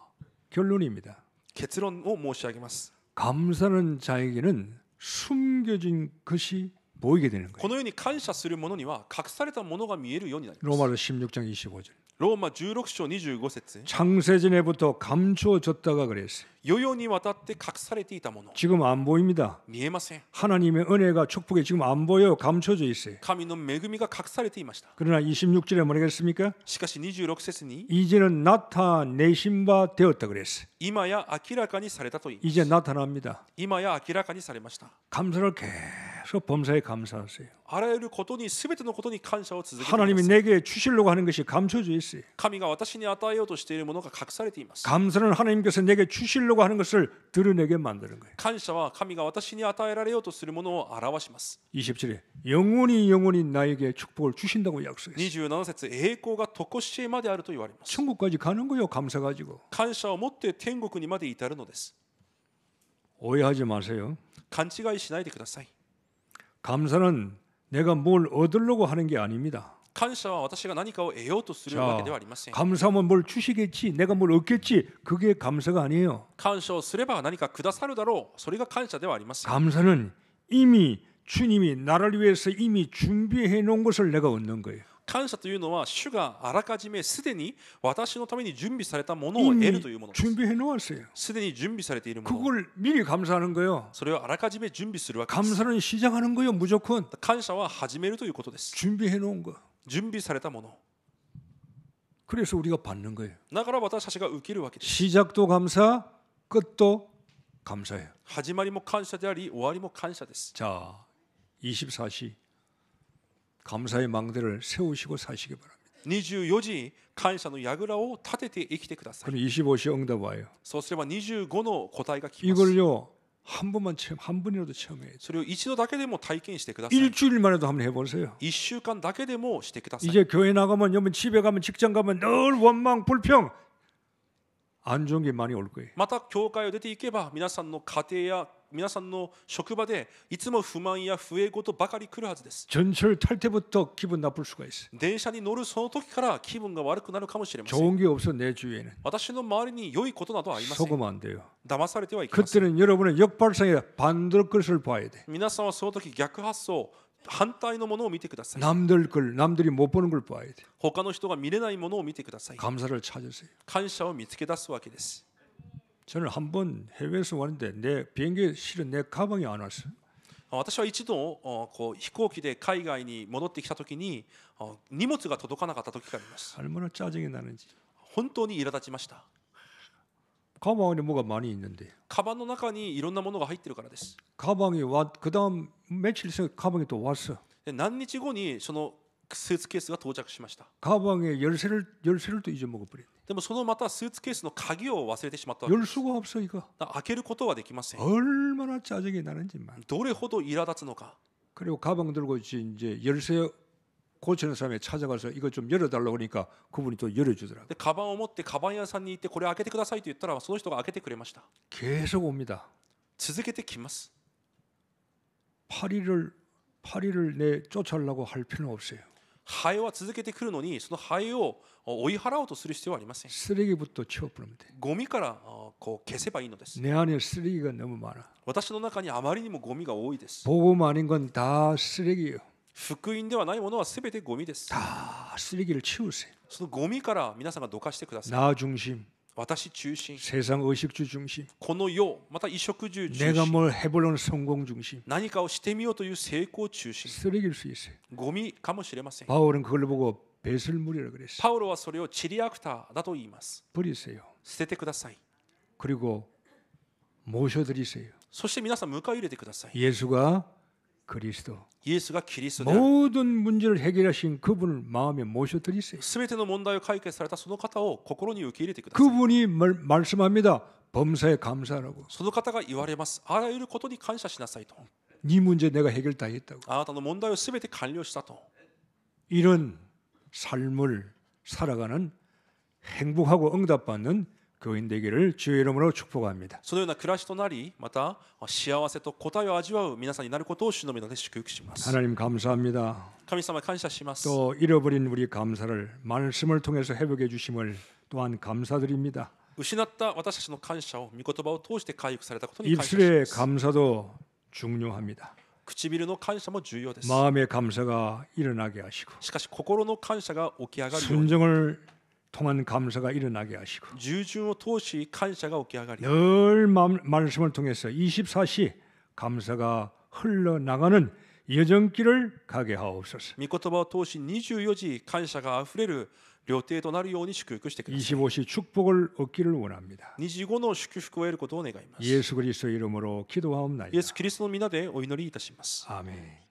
결론입니다. 結論を申し上げます。 감사하는 자에게는 숨겨진 것이 보이게 되는 こ 거예요. のように感謝する者には隠されたものが見えるようになります。 로마서 16장 25절. ローマ16章25節 창세전에부터 감추어졌다가 그랬어요. 世々にわたって隠されていたもの 지금 안 보입니다. 見えません。 하나님의 은혜가 축복이 지금 안 보여요. 감춰져 있어요. 神の恵みが隠されていました。 그러나 26절에 뭐라겠습니까? しかし26節に 이제는 나타내신 바 되었다 그랬어요. 今や明らかにされたと言います。 이제 나타납니다. 今や明らかにされました。 감사를 계속 계속 범사에 감사하세요. あらゆることに全てのことに感謝を続けてください。 하나님이 내게 주시려고 하는 것이 감춰져 있어요. 神が私に与えようとしているものが隠されています。 감사는 하나님께서 내게 주시려고 하는 것을 드러내게 만드는 거예요. 感謝は神が私に与えられようとするものを表します。 27에 영원히 나에게 축복을 주신다고 약속했어요. 27節、栄光が常しえまであると言われます。 천국까지 가는 거요. 감사 가지고. 感謝を持って天国にまで至るのです。 오해하지 마세요. 勘違いしないでください。 감사는 내가 뭘 얻으려고 하는 게 아닙니다. 感謝は私が何かを得ようとするわけではありません。 감사하면 뭘 주시겠지, 내가 뭘 얻겠지, 그게 감사가 아니에요. 感謝をすれば何かくださるだろう、それが感謝ではありません。 감사는 이미 주님이 나를 위해서 이미 준비해 놓은 것을 내가 얻는 거예요. 感謝というのは主があらかじめすでに私のために準備されたものを得 이미 るというものです。 준비해 놓았어요. すでに準備されているもの、 그걸 미리 감사하는 거예요. それをあらかじめ準備するわけです。 감사는 시작하는 거예요. 무조건 感謝は始めるということです。 준비해 놓은 거. 準備されたもの 그래서 우리가 받는 거예요. だから私たちが受けるわけです。 시작도 감사, 끝도 감사해요. 始まりも感謝であり、終わりも感謝です。 자, 24시 감사의 망대를 세우시고 사시기 바랍니다. 24時感謝の櫓を立てて生きてください。 그럼 25시 응답 와요. そうすれば25の答えが来ます。 이걸요 한 번만 한 번이라도 체험해야죠. それを一度だけでも体験してください。 일주일만 해도 한번 해보세요. 1週間だけでもしてください。 이제 교회 나가면 여러분 집에 가면 직장 가면 늘 원망 불평 안 좋은 게 많이 올 거예요. また教会を出ていけば皆さんの家庭や皆さんの職場でいつも不満や不栄事ばかり来るはずです。 전철 탈 때부터 기분 나쁠 수가 있어요. 電車に乗るその時から気分が悪くなるかもしれません。 좋은 게 없어 내 주위에는. 私の周りに良いことなどはありません。 속으면 안 돼요. 騙されてはいけません。 그때는 여러분의 역발상에 반대 것을 봐야 돼. 皆さんはその時逆発想、反対のものを見てください。 남들이 못 보는 걸 봐야 돼. 他の人が見れないものを見てください。 감사를 찾으세요. 感謝を見つけ出すわけです。 저는 한 번 해외에서 왔는데 내 비행기 실은 내 가방이 안 왔어. 私は一度こう飛行機で海外に戻ってきた時に荷物が届かなかった時があります。 얼마나 짜증이 나는지. 本当に苛立ちました。 가방 안에 뭐가 많이 있는데. カバンの中にいろんなものが入ってるからです。 가방이 그다음 며칠 있어 가방이 또 왔어. で何日後にそのスーツケースが到着しました。 가방에 열쇠를 또 잊어먹어 버렸네. でもそのまたスーツケースの鍵を忘れてしまったわけ 열 です。 수가 없어 이거. 開けることはできません。 얼마나 짜증이 나는지만. どれほど苛立つのか。 그리고 가방 들고 이제 열쇠 고치는 사람이 찾아가서 이거 좀 열어달라고 그러니까 그분이 또 열어주더라고. でカバンを持ってカバン屋さんに行ってこれ開けてくださいと言ったらその人が開けてくれました。 계속 옵니다. 続けてきます。 파리를 내 쫓아려고 할 필요는 없어요. ハエは続けてくるのにそのハエを追い払おうとする必要はありません。 쓰레기부터 치워버리면 돼. ゴミからこう消せばいいのです。 내 안에 쓰레기가 너무 많아. 私の中にあまりにもゴミが多いです。 복음 아닌 건 다 쓰레기예요. 福音ではないものはすべてゴミです。 다 쓰레기를 치우세요. そのゴミから皆さんがどかしてください。 나 중심, 私中心、 세상 의식주 중심, この世、また衣食住中 내가 心、 뭘 해보려는 성공 중심. 何かをしてみようという成功中心、 쓰레기일 수 있어요. ゴミかもしれません。 바울은 그걸 보고 배설물이라 그랬어요. パウロはそれをチリアクターだと言います。 버리세요. 捨ててください。 그리고 모셔드리세요. そして皆さん迎え入れてください。 예수가 그리스도. イエスがキリストである。 모든 문제를 해결하신 그분을 마음에 모셔드리세요. すべての問題を解決されたその方を心に受け入れてください。 그분이 말씀합니다. 범사에 감사하라고. その方が言われます。あらゆることに感謝しなさいと。 네 문제 내가 해결 다 했다고. あなたの問題をすべて完了したと。 이런 삶을 살아가는 행복하고 응답받는 교인 되기를 주의 이름으로 축복합니다. そのような暮らしとなり、また幸せと答えを味わう皆さんになることを主の御名で祝福します。 하나님 감사합니다. 神様感謝します。 또 잃어버린 우리 감사를 말씀을 통해서 회복해 주심을 또한 감사드립니다. 失った私たちの感謝を御言葉を通して回復されたことに感謝し 입술의 ます。 감사도 중요합니다. 唇の感謝も重要です。 마음의 감사가 일어나게 하시고 しかし心の感謝が起き上がるように、 순정을 통한 감사가 일어나게 하시고 従順を通し感謝が起き上がり、 늘 말씀을 통해서 24시 감사가 흘러나가는 여정길을 가게 하옵소서. 御言葉を通し24時感謝があふれる料亭となるように祝福してください。 25시 축복을 얻기를 원합니다. 25の祝福を得ることを願います。 예수 그리스도 이름으로 기도하옵나이다. イエス・キリストの皆でお祈りいたします。 아멘.